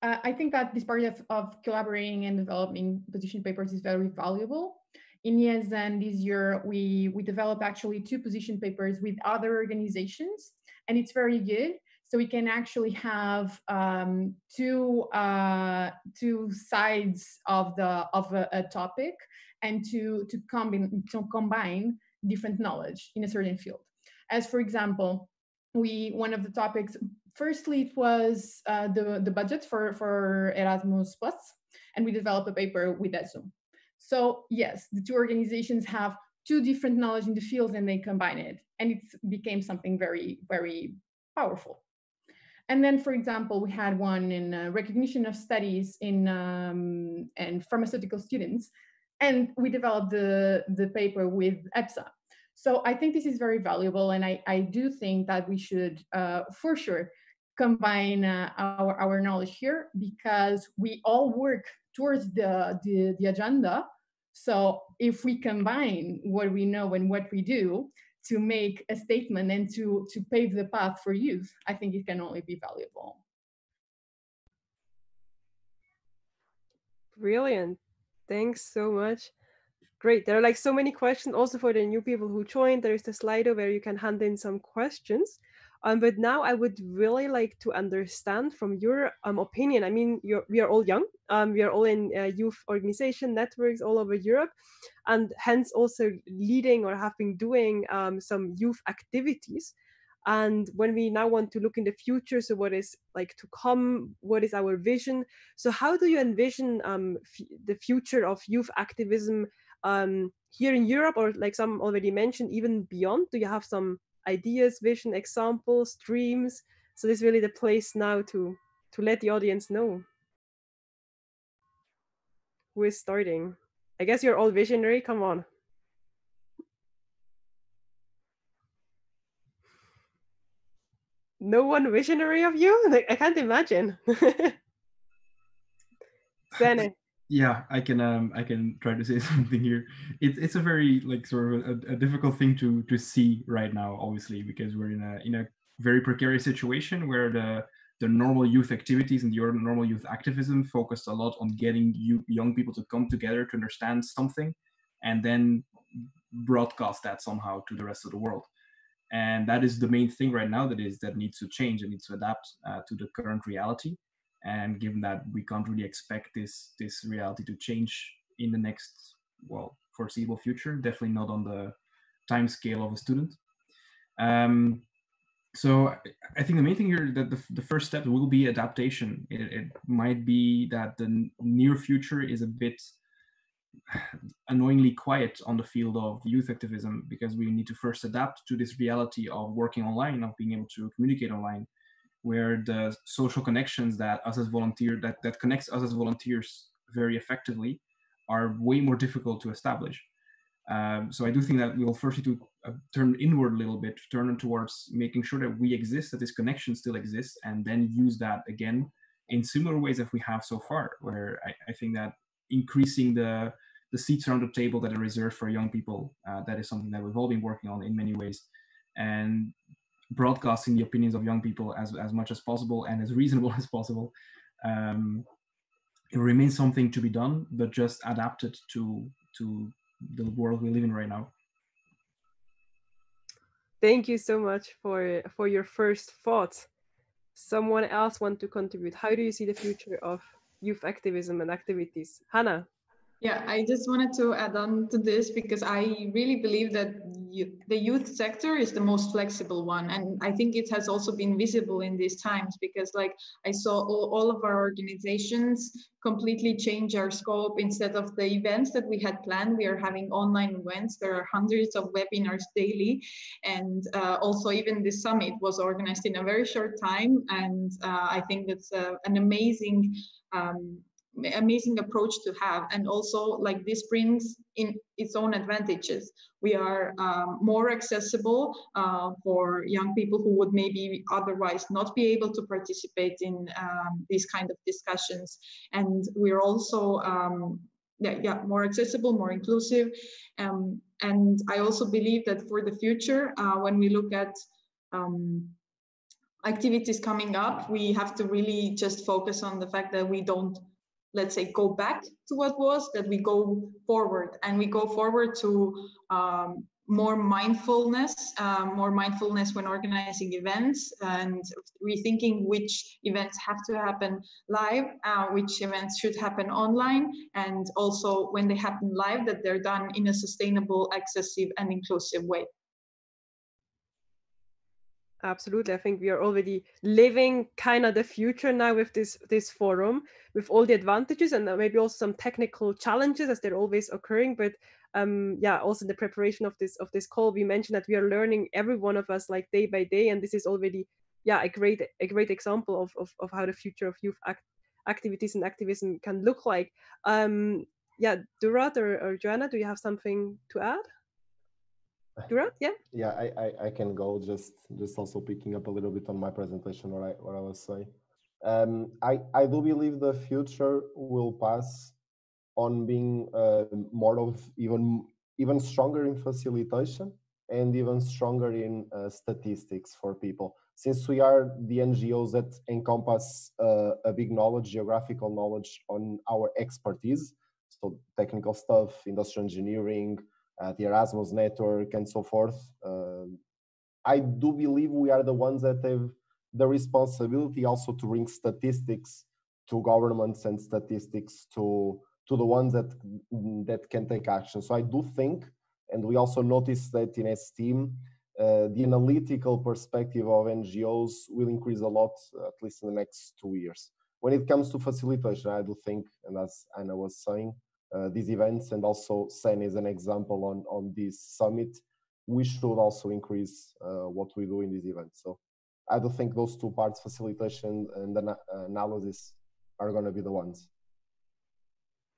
Speaker 2: I think that this part of collaborating and developing position papers is very valuable. In Liaison this year, we developed actually 2 position papers with other organizations, and it's very good. So we can actually have two sides of a topic, and to combine different knowledge in a certain field. As for example, one of the topics, firstly, it was the budget for Erasmus Plus, and we developed a paper with ESTIEM. So yes, the 2 organizations have 2 different knowledge in the fields, and they combine it, and it became something very, very powerful. And then, for example, we had one in recognition of studies in and pharmaceutical students, and we developed the paper with EPSA. So I think this is very valuable, and I do think that we should, for sure, combine our knowledge here, because we all work towards the agenda. So if we combine what we know and what we do to make a statement and to pave the path for youth, I think it can only be valuable.
Speaker 1: Brilliant. Thanks so much. Great. There are like so many questions also for the new people who joined. There is the Slido where you can hand in some questions. But now I would really like to understand from your opinion. I mean, we are all young. We are all in youth organization networks all over Europe, and hence also leading or have been doing some youth activities. And when we now want to look in the future, so what is like to come, what is our vision? So how do you envision the future of youth activism here in Europe, or like some already mentioned, even beyond? Do you have some ideas, vision, examples, dreams? So this is really the place now to let the audience know. Who is starting? I guess you're all visionary. Come on. No one visionary of you? Like, I can't imagine. Senne.
Speaker 5: Yeah, I can try to say something here. It's a very like sort of a difficult thing to see right now, obviously, because we're in a very precarious situation where the normal youth activities and the normal youth activism focused a lot on getting young people to come together to understand something, and then broadcast that somehow to the rest of the world. And that is the main thing right now that needs to change and needs to adapt to the current reality. And given that we can't really expect this reality to change in the next, well, foreseeable future, definitely not on time scale of a student. So I think the main thing here that the first step will be adaptation. It might be that the near future is a bit annoyingly quiet on the field of youth activism, because we need to first adapt to this reality of working online, of being able to communicate online, where the social connections that us as volunteers, that connects us as volunteers very effectively, are way more difficult to establish. So I do think that we will first need to turn inward a little bit, turn towards making sure that we exist, that this connection still exists, and then use that again in similar ways that we have so far, where I think that increasing the seats around the table that are reserved for young people, that is something that we've all been working on in many ways, and broadcasting the opinions of young people as much as possible and as reasonable as possible. It remains something to be done, but just adapted to the world we live in right now.
Speaker 1: Thank you so much for your first thoughts. Someone else want to contribute? How do you see the future of youth activism and activities? Hanna.
Speaker 3: Yeah, I just wanted to add on to this because I really believe that the youth sector is the most flexible one. And I think it has also been visible in these times because like I saw all of our organizations completely change our scope. Instead of the events that we had planned, we are having online events. There are hundreds of webinars daily. And also even this summit was organized in a very short time. And I think that's an amazing approach to have. And also like this brings in its own advantages. We are more accessible for young people who would maybe otherwise not be able to participate in these kind of discussions. And we're also more accessible, more inclusive. And I also believe that for the future, when we look at activities coming up, we have to really just focus on the fact that we don't, let's say, go back to what was, that we go forward, and we go forward to more mindfulness when organizing events, and rethinking which events have to happen live, which events should happen online, and also when they happen live, that they're done in a sustainable, accessible, and inclusive way.
Speaker 1: Absolutely. I think we are already living kind of the future now with this forum, with all the advantages and maybe also some technical challenges as they're always occurring. But also in the preparation of this call, we mentioned that we are learning, every one of us, like day by day, and this is already a great example of how the future of youth activities and activism can look like. Duarte or Joana, do you have something to add? Duarte, yeah.
Speaker 4: Yeah, I can go just also picking up a little bit on my presentation, what I was saying. I do believe the future will pass on being more of even stronger in facilitation and even stronger in statistics for people. Since we are the NGOs that encompass a big knowledge, geographical knowledge on our expertise, so technical stuff, industrial engineering, the Erasmus network, and so forth. I do believe we are the ones that have the responsibility also to bring statistics to governments and statistics to the ones that can take action. So I do think, and we also noticed that in ESTIEM, the analytical perspective of NGOs will increase a lot, at least in the next 2 years. When it comes to facilitation, I do think, and as Anna was saying, these events, and also Senne is an example on this summit, we should also increase what we do in these events. So I do think those two parts, facilitation and analysis, are going to be the ones.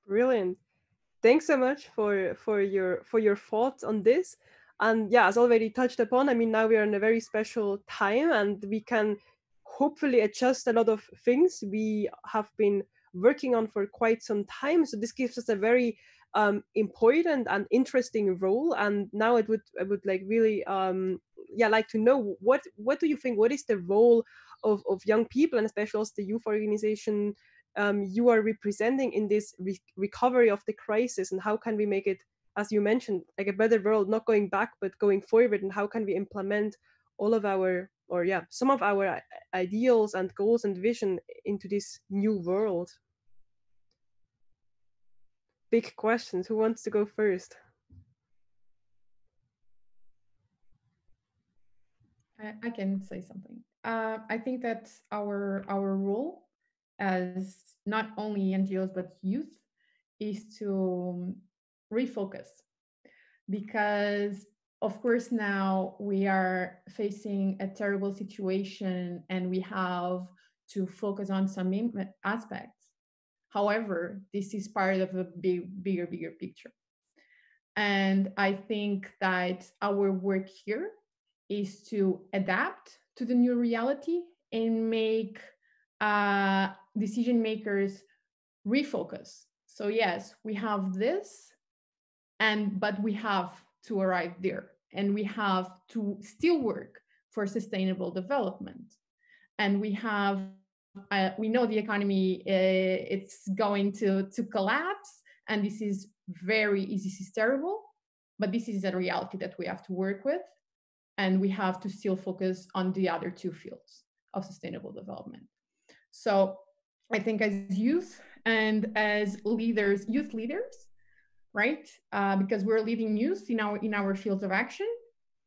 Speaker 1: Brilliant. Thanks so much for your thoughts on this. And yeah, as already touched upon, I mean, now we are in a very special time and we can hopefully adjust a lot of things we have been working on for quite some time. So this gives us a very important and interesting role. And now I would like really like to know what do you think, what is the role of young people, and especially also the youth organization you are representing in this recovery of the crisis, and how can we make it, as you mentioned, like a better world, not going back but going forward, and how can we implement all of our, or some of our ideals and goals and vision into this new world? Big questions. Who wants to go first?
Speaker 2: I can say something. I think that our role as not only NGOs but youth is to refocus, because of course now we are facing a terrible situation and we have to focus on some aspects. However, this is part of a bigger picture. And I think that our work here is to adapt to the new reality and make decision makers refocus. So yes, we have this, but we have to arrive there, and we have to still work for sustainable development. And we know the economy it's going to collapse, and this is this is terrible, but this is a reality that we have to work with, and we have to still focus on the other two fields of sustainable development. So I think as youth and as leaders, youth leaders, right? Because we're leading youth in our fields of action,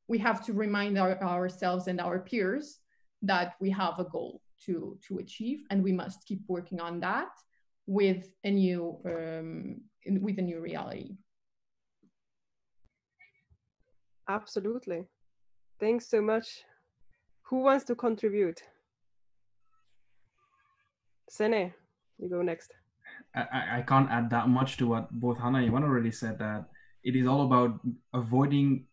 Speaker 2: we have to remind ourselves and our peers that we have a goal to achieve, and we must keep working on that with a new reality.
Speaker 1: Absolutely. Thanks so much. Who wants to contribute? Senne, you go next.
Speaker 5: I can't add that much to what both Hanna and Joana already said, that it is all about avoiding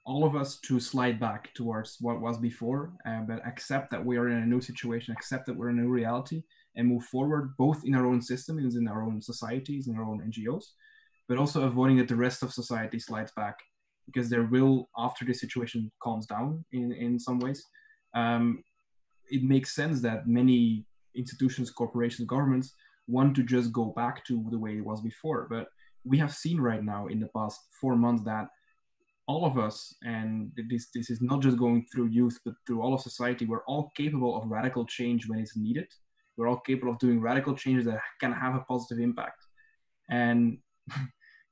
Speaker 5: all of us to slide back towards what was before, but accept that we are in a new situation, accept that we're in a new reality, and move forward both in our own systems, in our own societies, in our own NGOs, but also avoiding that the rest of society slides back, because there will, after this situation calms down in some ways, it makes sense that many institutions, corporations, governments want to just go back to the way it was before. But we have seen right now in the past 4 months that all of us, and this is not just going through youth, but through all of society, we're all capable of radical change when it's needed. We're all capable of doing radical changes that can have a positive impact. And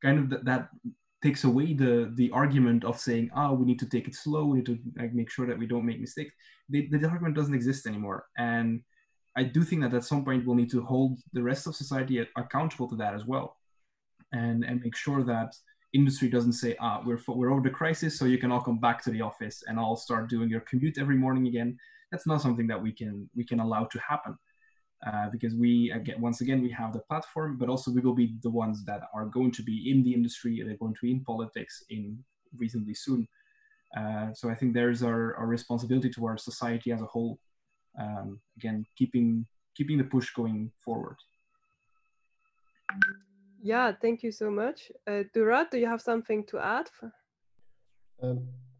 Speaker 5: kind of that takes away the argument of saying, we need to take it slow, we need to make sure that we don't make mistakes. The argument doesn't exist anymore. And I do think that at some point we'll need to hold the rest of society accountable to that as well, and make sure that industry doesn't say, we're over the crisis, so you can all come back to the office and all start doing your commute every morning again. That's not something that we can allow to happen, because once again we have the platform, but also we will be the ones that are going to be in the industry, they're going to be in politics in reasonably soon. So I think there's our responsibility towards society as a whole. Again, keeping the push going forward.
Speaker 1: Yeah, thank you so much. Duarte, do you have something to add?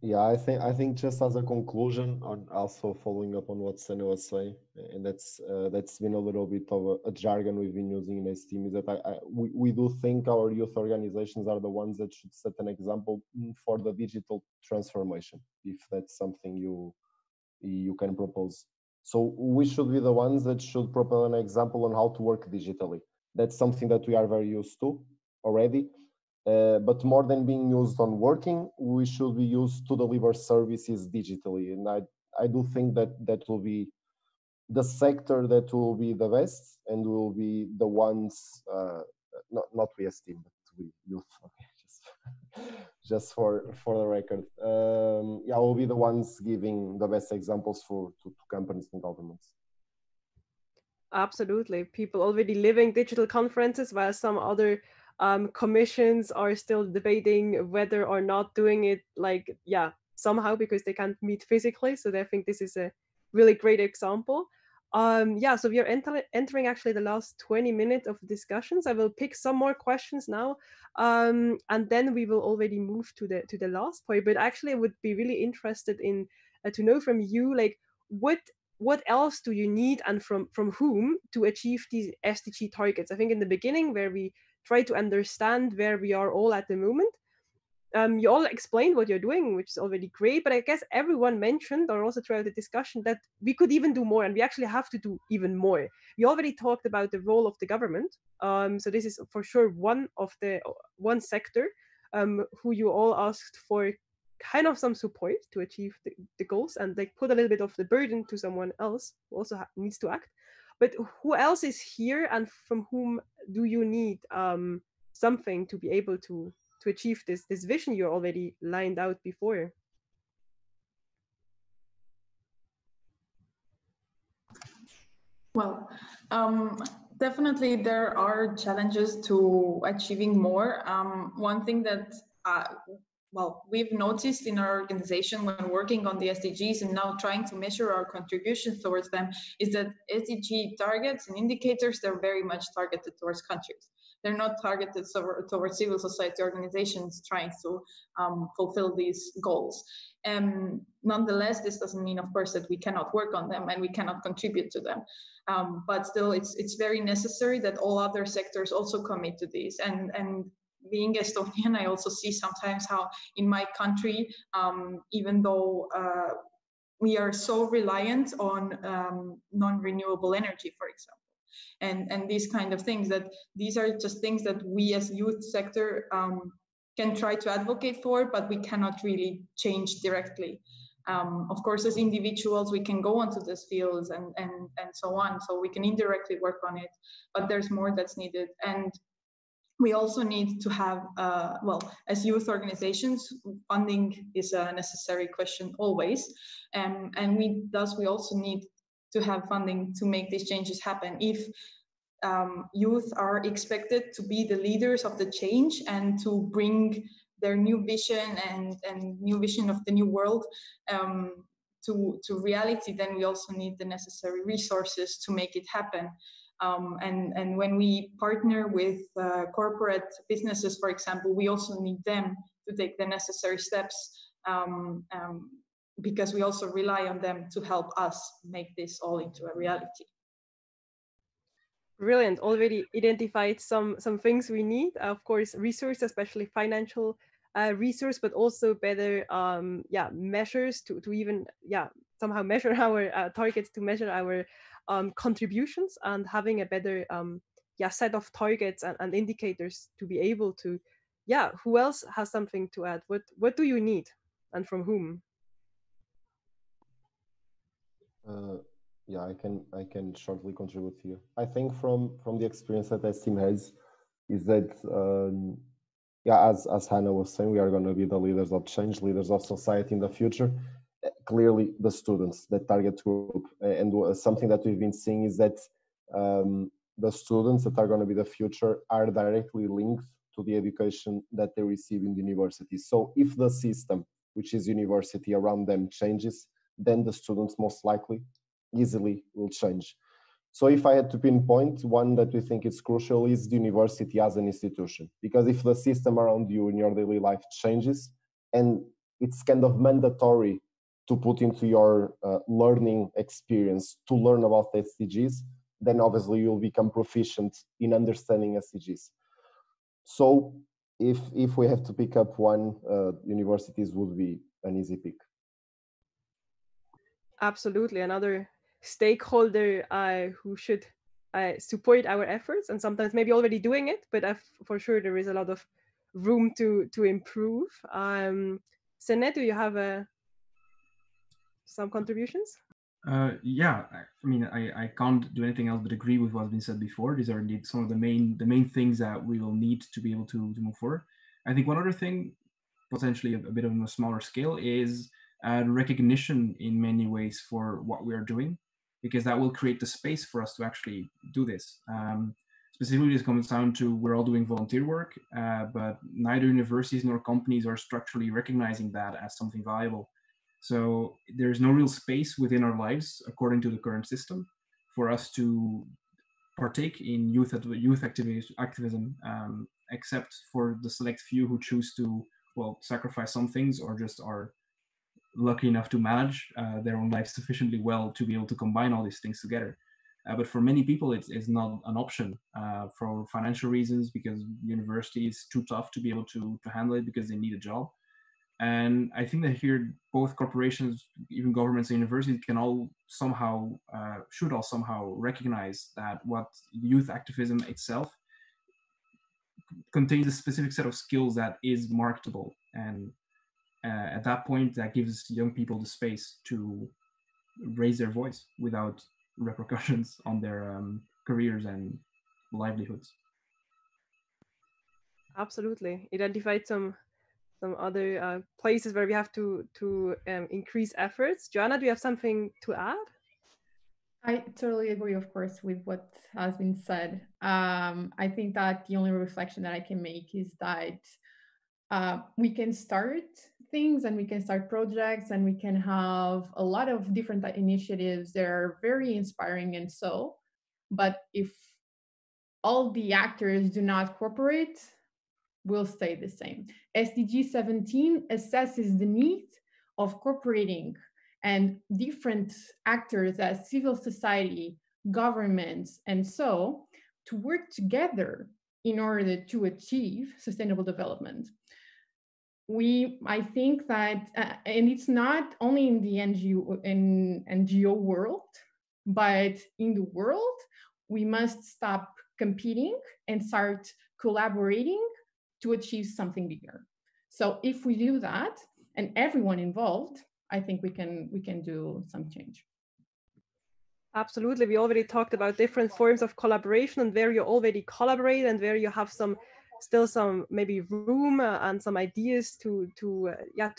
Speaker 4: Yeah, I think just as a conclusion, on also following up on what Senne was saying, and that's been a little bit of a jargon we've been using in ESTIEM, is that we do think our youth organizations are the ones that should set an example for the digital transformation, if that's something you can propose. So we should be the ones that should propel an example on how to work digitally. That's something that we are very used to already. But more than being used on working, we should be used to deliver services digitally. And I do think that will be the sector that will be the best, and will be the ones, not we ESTIEM, but we youth, okay, just for the record. Yeah, will be the ones giving the best examples to companies and governments.
Speaker 1: Absolutely. People already living digital conferences, while some other commissions are still debating whether or not doing it, somehow, because they can't meet physically. So I think this is a really great example. So we are entering actually the last 20 minutes of discussions. I will pick some more questions now, and then we will already move to the last point. But actually, I would be really interested in to know from you, like, what else do you need, and from whom, to achieve these SDG targets? I think in the beginning, where we try to understand where we are all at the moment, you all explained what you're doing, which is already great, but I guess everyone mentioned, or also throughout the discussion, that we could even do more, and we actually have to do even more. We already talked about the role of the government, so this is for sure one sector who you all asked for kind of some support to achieve the goals, and like put a little bit of the burden to someone else who also needs to act. But who else is here, and from whom do you need something to be able to achieve this vision you're already lined out before?
Speaker 3: Well, definitely there are challenges to achieving more. One thing that well, we've noticed in our organization when working on the SDGs and now trying to measure our contributions towards them is that SDG targets and indicators, they're very much targeted towards countries. They're not targeted towards civil society organizations trying to fulfill these goals. Nonetheless, this doesn't mean, of course, that we cannot work on them and we cannot contribute to them. But still, it's very necessary that all other sectors also commit to these. And being Estonian, I also see sometimes how in my country, even though we are so reliant on non-renewable energy, for example, and these kind of things, that these are just things that we as youth sector can try to advocate for, but we cannot really change directly. Of course, as individuals, we can go onto these fields and so on, so we can indirectly work on it, but there's more that's needed. And we also need to have, well, as youth organizations, funding is a necessary question always. And we also need to have funding to make these changes happen. If youth are expected to be the leaders of the change and to bring their new vision and new vision of the new world to reality, then we also need the necessary resources to make it happen. And when we partner with corporate businesses, for example, we also need them to take the necessary steps because we also rely on them to help us make this all into a reality.
Speaker 1: Brilliant. Already identified some things we need. Of course, resource, especially financial resource, but also better measures to even somehow measure our targets, to measure our contributions, and having a better set of targets and indicators to be able to who else has something to add? What do you need, and from whom?
Speaker 4: Yeah, I can shortly contribute here. I think from the experience that STEAM has is that as Hanna was saying, we are going to be the leaders of change, leaders of society in the future. Clearly, the students, the target group, and something that we've been seeing is that the students that are going to be the future are directly linked to the education that they receive in the university. So if the system, which is university, around them changes, then the students most likely easily will change. So if I had to pinpoint one that we think is crucial is the university as an institution, because if the system around you in your daily life changes, and it's kind of mandatory to put into your learning experience to learn about the SDGs, then obviously you'll become proficient in understanding SDGs. So if we have to pick up one, universities would be an easy pick.
Speaker 1: Absolutely. Another stakeholder who should support our efforts, and sometimes maybe already doing it, but for sure there is a lot of room to improve. Senne, do you have some contributions?
Speaker 5: Yeah, I mean, I can't do anything else but agree with what's been said before. These are indeed some of the main things that we will need to be able to move forward. I think one other thing, potentially a bit of a smaller scale, is recognition in many ways for what we are doing, because that will create the space for us to actually do this. Specifically, this comes down to we're all doing volunteer work, but neither universities nor companies are structurally recognizing that as something valuable. So there's no real space within our lives, according to the current system, for us to partake in youth activism, except for the select few who choose to, well, sacrifice some things, or just are lucky enough to manage their own life sufficiently well to be able to combine all these things together. But for many people, it's not an option for financial reasons, because university is too tough to be able to handle it, because they need a job. And I think that here, both corporations, even governments and universities can all somehow, should all somehow recognize that what youth activism itself contains a specific set of skills that is marketable. And at that point, that gives young people the space to raise their voice without repercussions on their careers and livelihoods.
Speaker 1: Absolutely. Identified some other places where we have to increase efforts. Joana, do you have something to add?
Speaker 2: I totally agree, of course, with what has been said. I think that the only reflection that I can make is that we can start things and we can start projects and we can have a lot of different initiatives that are very inspiring and so, but if all the actors do not cooperate, we'll stay the same. SDG 17 assesses the need of cooperating and different actors as civil society, governments, and so to work together in order to achieve sustainable development. I think that, and it's not only in the NGO world, but in the world, we must stop competing and start collaborating to achieve something bigger. So if we do that, and everyone involved, I think we can do some change.
Speaker 1: Absolutely. We already talked about different forms of collaboration and where you already collaborate and where you have still some maybe room and some ideas to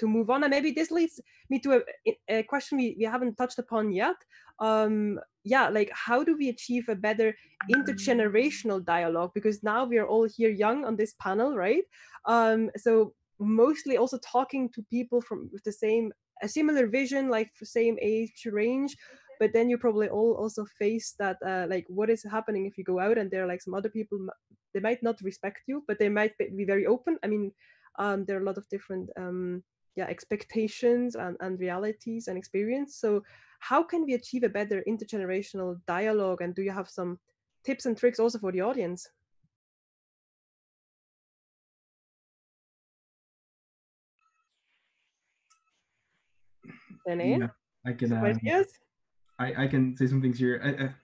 Speaker 1: move on. And maybe this leads me to a question we haven't touched upon yet. Like how do we achieve a better intergenerational dialogue? Because now we are all here young on this panel, right? So mostly also talking to people with a similar vision, like the same age range. But then you probably all also face that like what is happening if you go out and there are like some other people, they might not respect you, but they might be very open. I mean, there are a lot of different expectations and realities and experience. So how can we achieve a better intergenerational dialogue, and do you have some tips and tricks also for the audience? Senne?
Speaker 5: Yeah, I can.
Speaker 1: I
Speaker 5: can say some things here.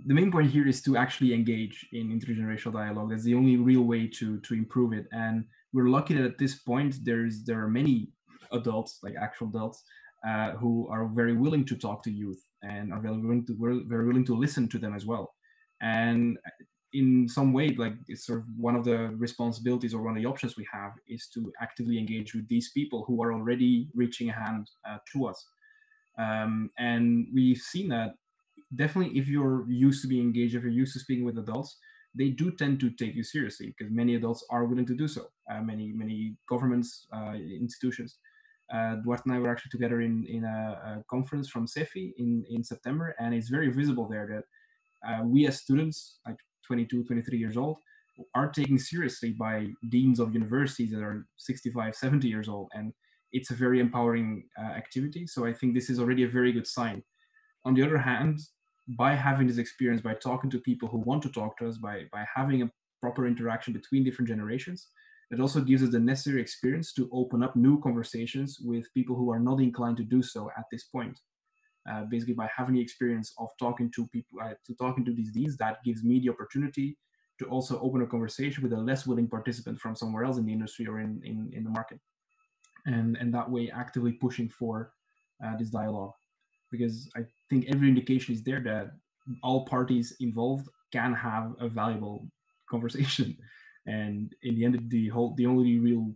Speaker 5: The main point here is to actually engage in intergenerational dialogue. That's the only real way to improve it. And we're lucky that at this point there are many adults, like actual adults, who are very willing to talk to youth and are very willing to listen to them as well. And in some way, like it's sort of one of the responsibilities or one of the options we have is to actively engage with these people who are already reaching a hand to us. And we've seen that definitely if you're used to being engaged, if you're used to speaking with adults, they do tend to take you seriously because many adults are willing to do so. Many governments, institutions. Duarte and I were actually together in a conference from CEFI in September, and it's very visible there that we as students, like 22, 23 years old, are taken seriously by deans of universities that are 65, 70 years old. And it's a very empowering activity. So I think this is already a very good sign. On the other hand, by having this experience, by talking to people who want to talk to us, by having a proper interaction between different generations, it also gives us the necessary experience to open up new conversations with people who are not inclined to do so at this point. Basically, by having the experience of talking to people, talking to these deans, that gives me the opportunity to also open a conversation with a less willing participant from somewhere else in the industry or in the market. And that way actively pushing for this dialogue. Because I think every indication is there that all parties involved can have a valuable conversation. And in the end, the only real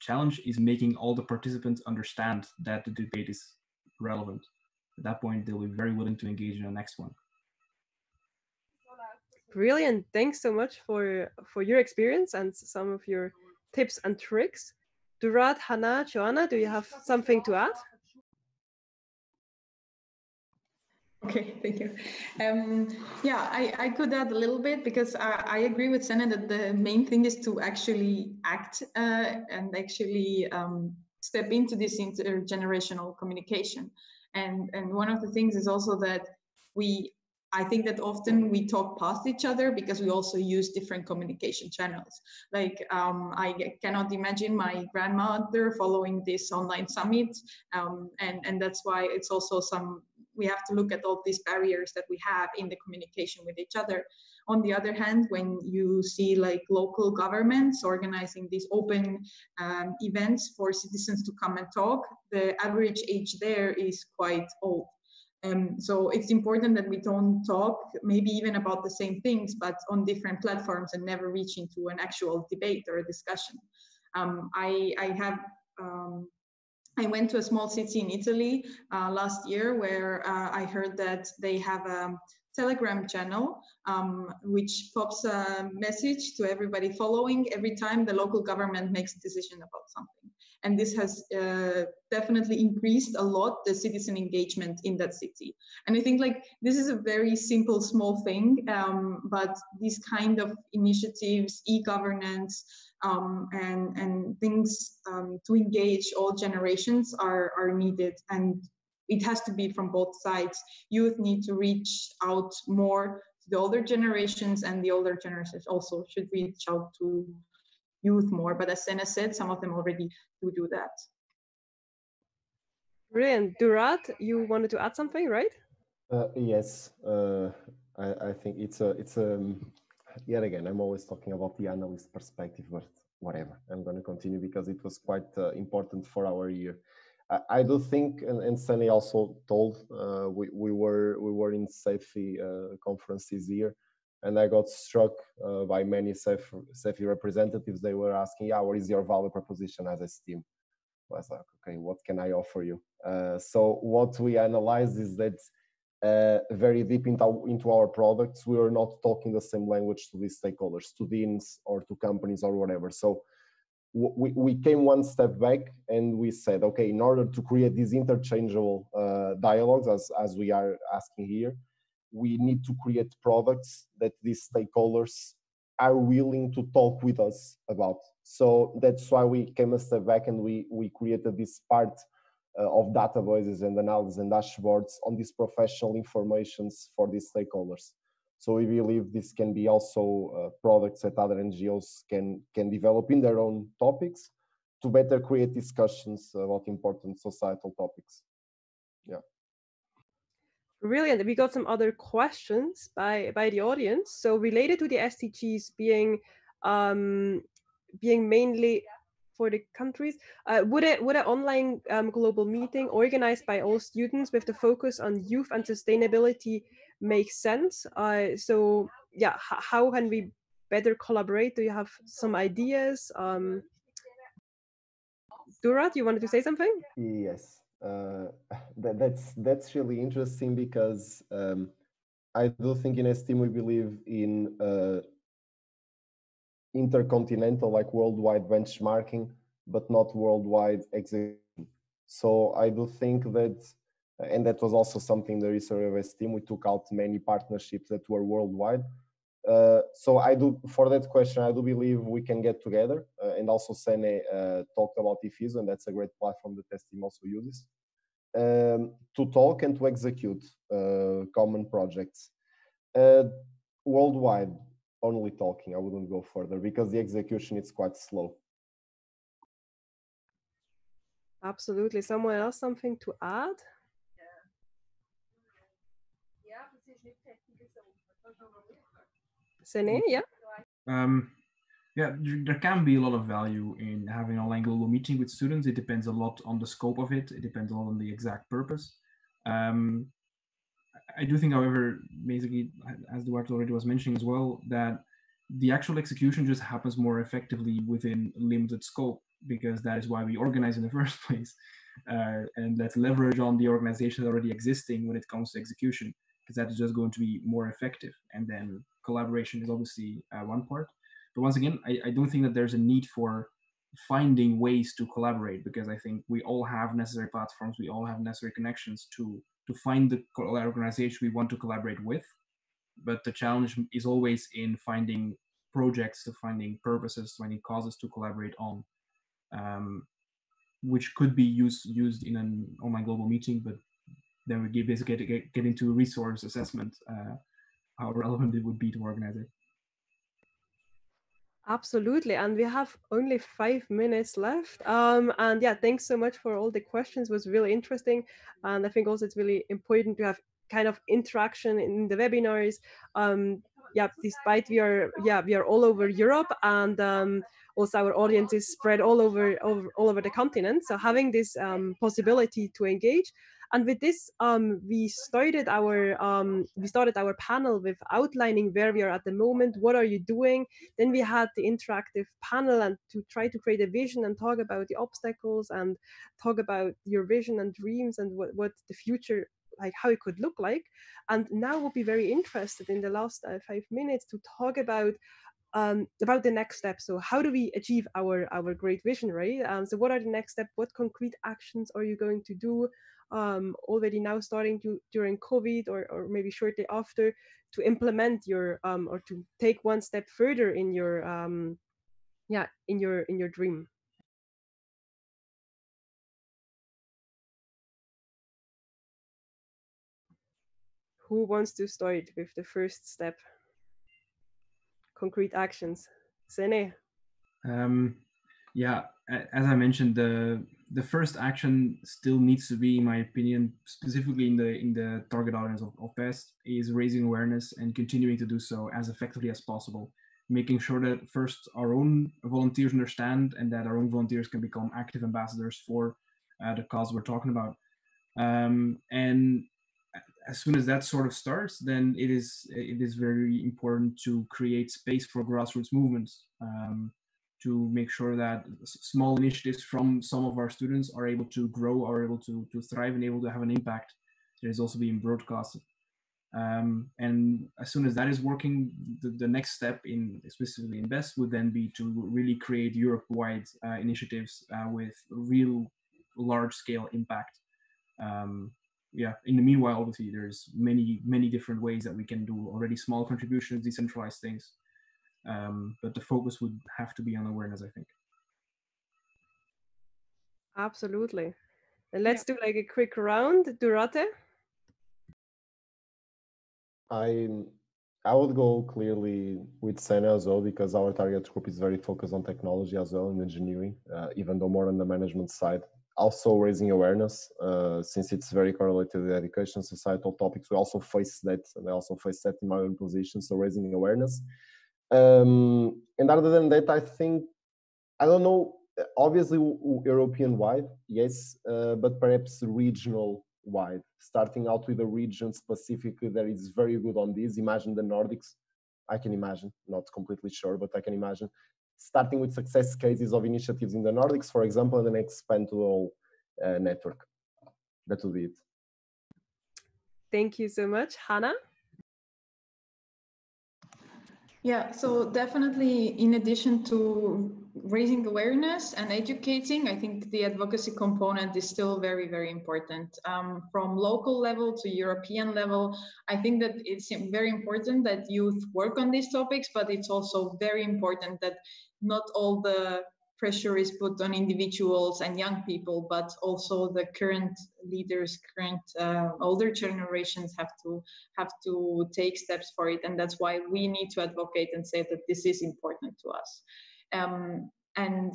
Speaker 5: challenge is making all the participants understand that the debate is relevant. At that point, they'll be very willing to engage in the next one.
Speaker 1: Brilliant. Thanks so much for your experience and some of your tips and tricks. Duarte, Hanna, Joana, do you have something to add?
Speaker 3: Okay, thank you. I could add a little bit because I agree with Senne that the main thing is to actually act and actually step into this intergenerational communication. And one of the things is also that I think that often we talk past each other because we also use different communication channels. Like I cannot imagine my grandmother following this online summit, and that's why it's also we have to look at all these barriers that we have in the communication with each other. On the other hand, when you see like local governments organizing these open events for citizens to come and talk, the average age there is quite old. So it's important that we don't talk maybe even about the same things, but on different platforms and never reach into an actual debate or a discussion. I went to a small city in Italy last year where I heard that they have a Telegram channel which pops a message to everybody following every time the local government makes a decision about something. And this has definitely increased a lot the citizen engagement in that city. And I think like this is a very simple, small thing, but these kind of initiatives, e-governance, and things to engage all generations are needed, and it has to be from both sides. Youth need to reach out more to the older generations, and the older generations also should reach out to youth more. But as Senne said, some of them already do that.
Speaker 1: Brilliant. Duarte, you wanted to add something, right?
Speaker 4: Yes, I think it's yet again, I'm always talking about the analyst perspective, but whatever, I'm going to continue because it was quite important for our year. I do think, and Senne also told, we were in CEFI conference this year, and I got struck by many CEFI representatives. They were asking, yeah, what is your value proposition as a STEAM? I was like, okay, what can I offer you? So what we analyzed is that very deep into our products, we are not talking the same language to these stakeholders, to deans or to companies or whatever. So we came one step back and we said, okay, in order to create these interchangeable dialogues, as we are asking here, we need to create products that these stakeholders are willing to talk with us about. So that's why we came a step back and we created this part of databases and analysis and dashboards on these professional informations for these stakeholders. So we believe this can be also products that other NGOs can develop in their own topics to better create discussions about important societal topics. Yeah.
Speaker 1: Brilliant. We got some other questions by the audience. So related to the SDGs being mainly for the countries, would an online global meeting organized by all students with the focus on youth and sustainability make sense? So yeah, how can we better collaborate? Do you have some ideas? Duarte, you wanted to say something?
Speaker 4: Yes. That's really interesting because I do think in STEAM we believe in intercontinental, like worldwide benchmarking, but not worldwide execution. So I do think that, and that was also something the research of STEAM, we took out many partnerships that were worldwide. So I do, for that question, I do believe we can get together, and also Senne talked about IFISO, and that's a great platform that STEAM also uses, to talk and to execute common projects. Worldwide, only talking, I wouldn't go further because the execution is quite slow.
Speaker 1: Absolutely. Someone else something to add? Senne, yeah?
Speaker 5: Yeah, there can be a lot of value in having an online global meeting with students. It depends a lot on the scope of it. It depends a lot on the exact purpose. I do think, however, basically, as Duarte already was mentioning as well, that the actual execution just happens more effectively within limited scope, because that is why we organize in the first place. And let's leverage on the organization already existing when it comes to execution, because that is just going to be more effective. And then collaboration is obviously one part. But once again, I don't think that there's a need for finding ways to collaborate, because I think we all have necessary platforms, we all have necessary connections to find the organization we want to collaborate with. But the challenge is always in finding projects, to finding purposes, finding causes to collaborate on, which could be used in an online global meeting, but then we basically get into resource assessment, how relevant it would be to organize it.
Speaker 1: Absolutely, and we have only 5 minutes left. And yeah, thanks so much for all the questions. It was really interesting, and I think also it's really important to have kind of interaction in the webinars. Yeah, despite we are all over Europe, and also our audience is spread all over the continent. So having this possibility to engage. And with this, we started our panel with outlining where we are at the moment. What are you doing? Then we had the interactive panel and to try to create a vision and talk about the obstacles and talk about your vision and dreams and what the future, like how it could look like. And now we'll be very interested in the last 5 minutes to talk about the next step. So how do we achieve our great vision, right? So what are the next steps? What concrete actions are you going to do already now starting to during COVID or maybe shortly after to implement your or to take one step further in your in your dream? Who wants to start with the first step? Concrete actions. Senne.
Speaker 5: Yeah, as I mentioned, the first action still needs to be, in my opinion, specifically in the target audience of BEST, is raising awareness and continuing to do so as effectively as possible, making sure that first our own volunteers understand and that our own volunteers can become active ambassadors for the cause we're talking about. And as soon as that sort of starts, then it is very important to create space for grassroots movements. To make sure that small initiatives from some of our students are able to grow, are able to thrive, and able to have an impact that is also being broadcasted. And as soon as that is working, the next step, specifically in BEST, would then be to really create Europe-wide initiatives with real large-scale impact. Yeah, in the meanwhile, obviously, there's many different ways that we can do already small contributions, decentralized things. But the focus would have to be on awareness, I think.
Speaker 1: Absolutely. And let's do like a quick round. Duarte?
Speaker 4: I would go clearly with Senne as well, because our target group is very focused on technology as well and engineering, even though more on the management side. Also raising awareness, since it's very correlated with education, societal topics. We also face that, and I also face that in my own position. So raising awareness. And other than that, I think, I don't know, obviously European wide, yes, but perhaps regional wide, starting out with a region specifically that is very good on this. Imagine the Nordics. I can imagine, not completely sure, but I can imagine starting with success cases of initiatives in the Nordics, for example, and then expand to the whole network. That would be it.
Speaker 1: Thank you so much. Hanna?
Speaker 3: Yeah, so definitely in addition to raising awareness and educating, I think the advocacy component is still very, very important. From local level to European level, I think that it's very important that youth work on these topics, but it's also very important that not all the pressure is put on individuals and young people, but also the current leaders, current older generations have to take steps for it, and that's why we need to advocate and say that this is important to us. And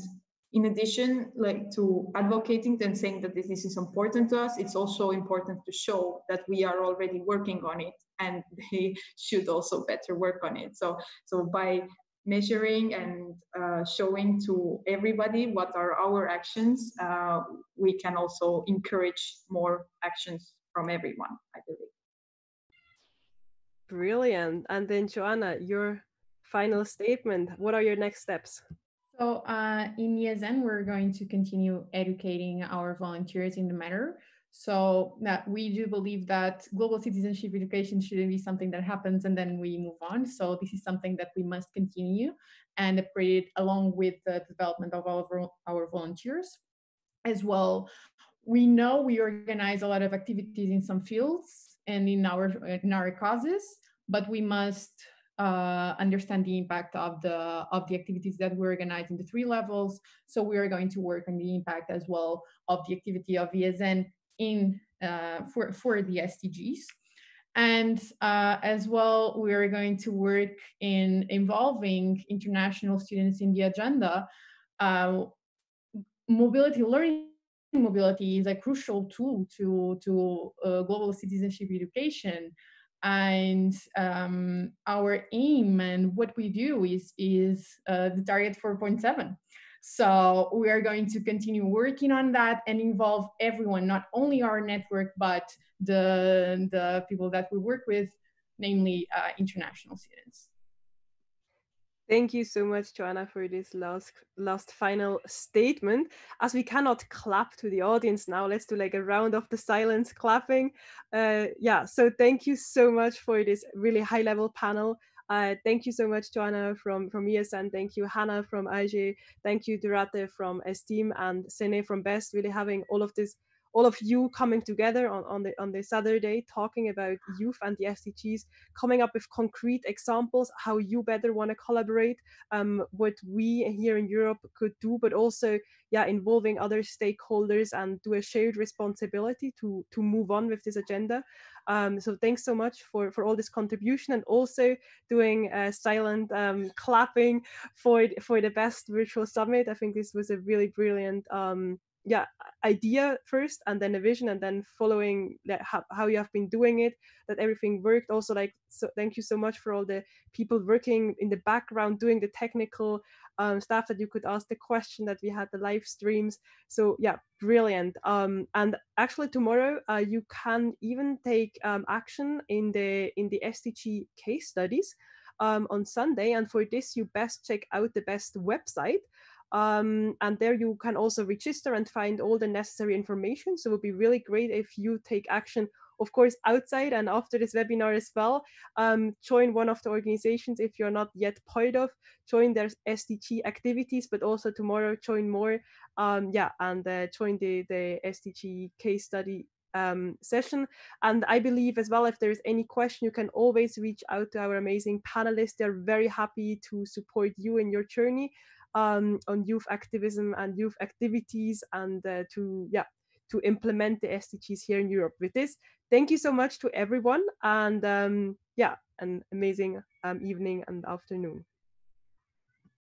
Speaker 3: in addition, like to advocating and saying that this is important to us, it's also important to show that we are already working on it, and they should also better work on it. So by measuring and showing to everybody what are our actions, we can also encourage more actions from everyone, I believe.
Speaker 1: Brilliant. And then Joana, your final statement. What are your next steps?
Speaker 2: So in Liaison, we're going to continue educating our volunteers in the matter. So that we do believe that global citizenship education shouldn't be something that happens and then we move on. So this is something that we must continue and operate it along with the development of our volunteers. As well, we know we organize a lot of activities in some fields and in our causes, but we must understand the impact of the activities that we organize in the 3 levels. So we are going to work on the impact as well of the activity of Liaison in for the SDGs. And as well, we are going to work in involving international students in the agenda. Learning mobility is a crucial tool to global citizenship education. And our aim and what we do is the target 4.7. So we are going to continue working on that and involve everyone, not only our network, but the people that we work with, namely international students.
Speaker 1: Thank you so much, Joana, for this last final statement. As we cannot clap to the audience now, let's do like a round of the silence clapping. Yeah, so thank you so much for this really high-level panel. Thank you so much, Joana from Meeusen. Thank you, Hanna from AEGEE. Thank you, Duarte from ESTIEM, and Senne from BEST, really having all of you coming together on the Saturday, talking about youth and the SDGs, coming up with concrete examples how you better want to collaborate, what we here in Europe could do, but also involving other stakeholders and do a shared responsibility to move on with this agenda. So thanks so much for all this contribution, and also doing silent clapping for the BEST virtual summit. I think this was a really brilliant idea first, and then a vision, and then following how you have been doing it, that everything worked. Also, so thank you so much for all the people working in the background doing the technical stuff, that you could ask the question, that we had the live streams. So yeah, brilliant. And actually tomorrow you can even take action in the SDG case studies on Sunday, and for this you best check out the BEST website. And there you can also register and find all the necessary information. So it would be really great if you take action, of course, outside and after this webinar as well. Join one of the organizations if you're not yet part of, join their SDG activities, but also tomorrow join more, and join the SDG case study session. And I believe as well, if there's any question, you can always reach out to our amazing panelists. They're very happy to support you in your journey on youth activism and youth activities, and to implement the SDGs here in Europe. With this, thank you so much to everyone, and an amazing evening and afternoon.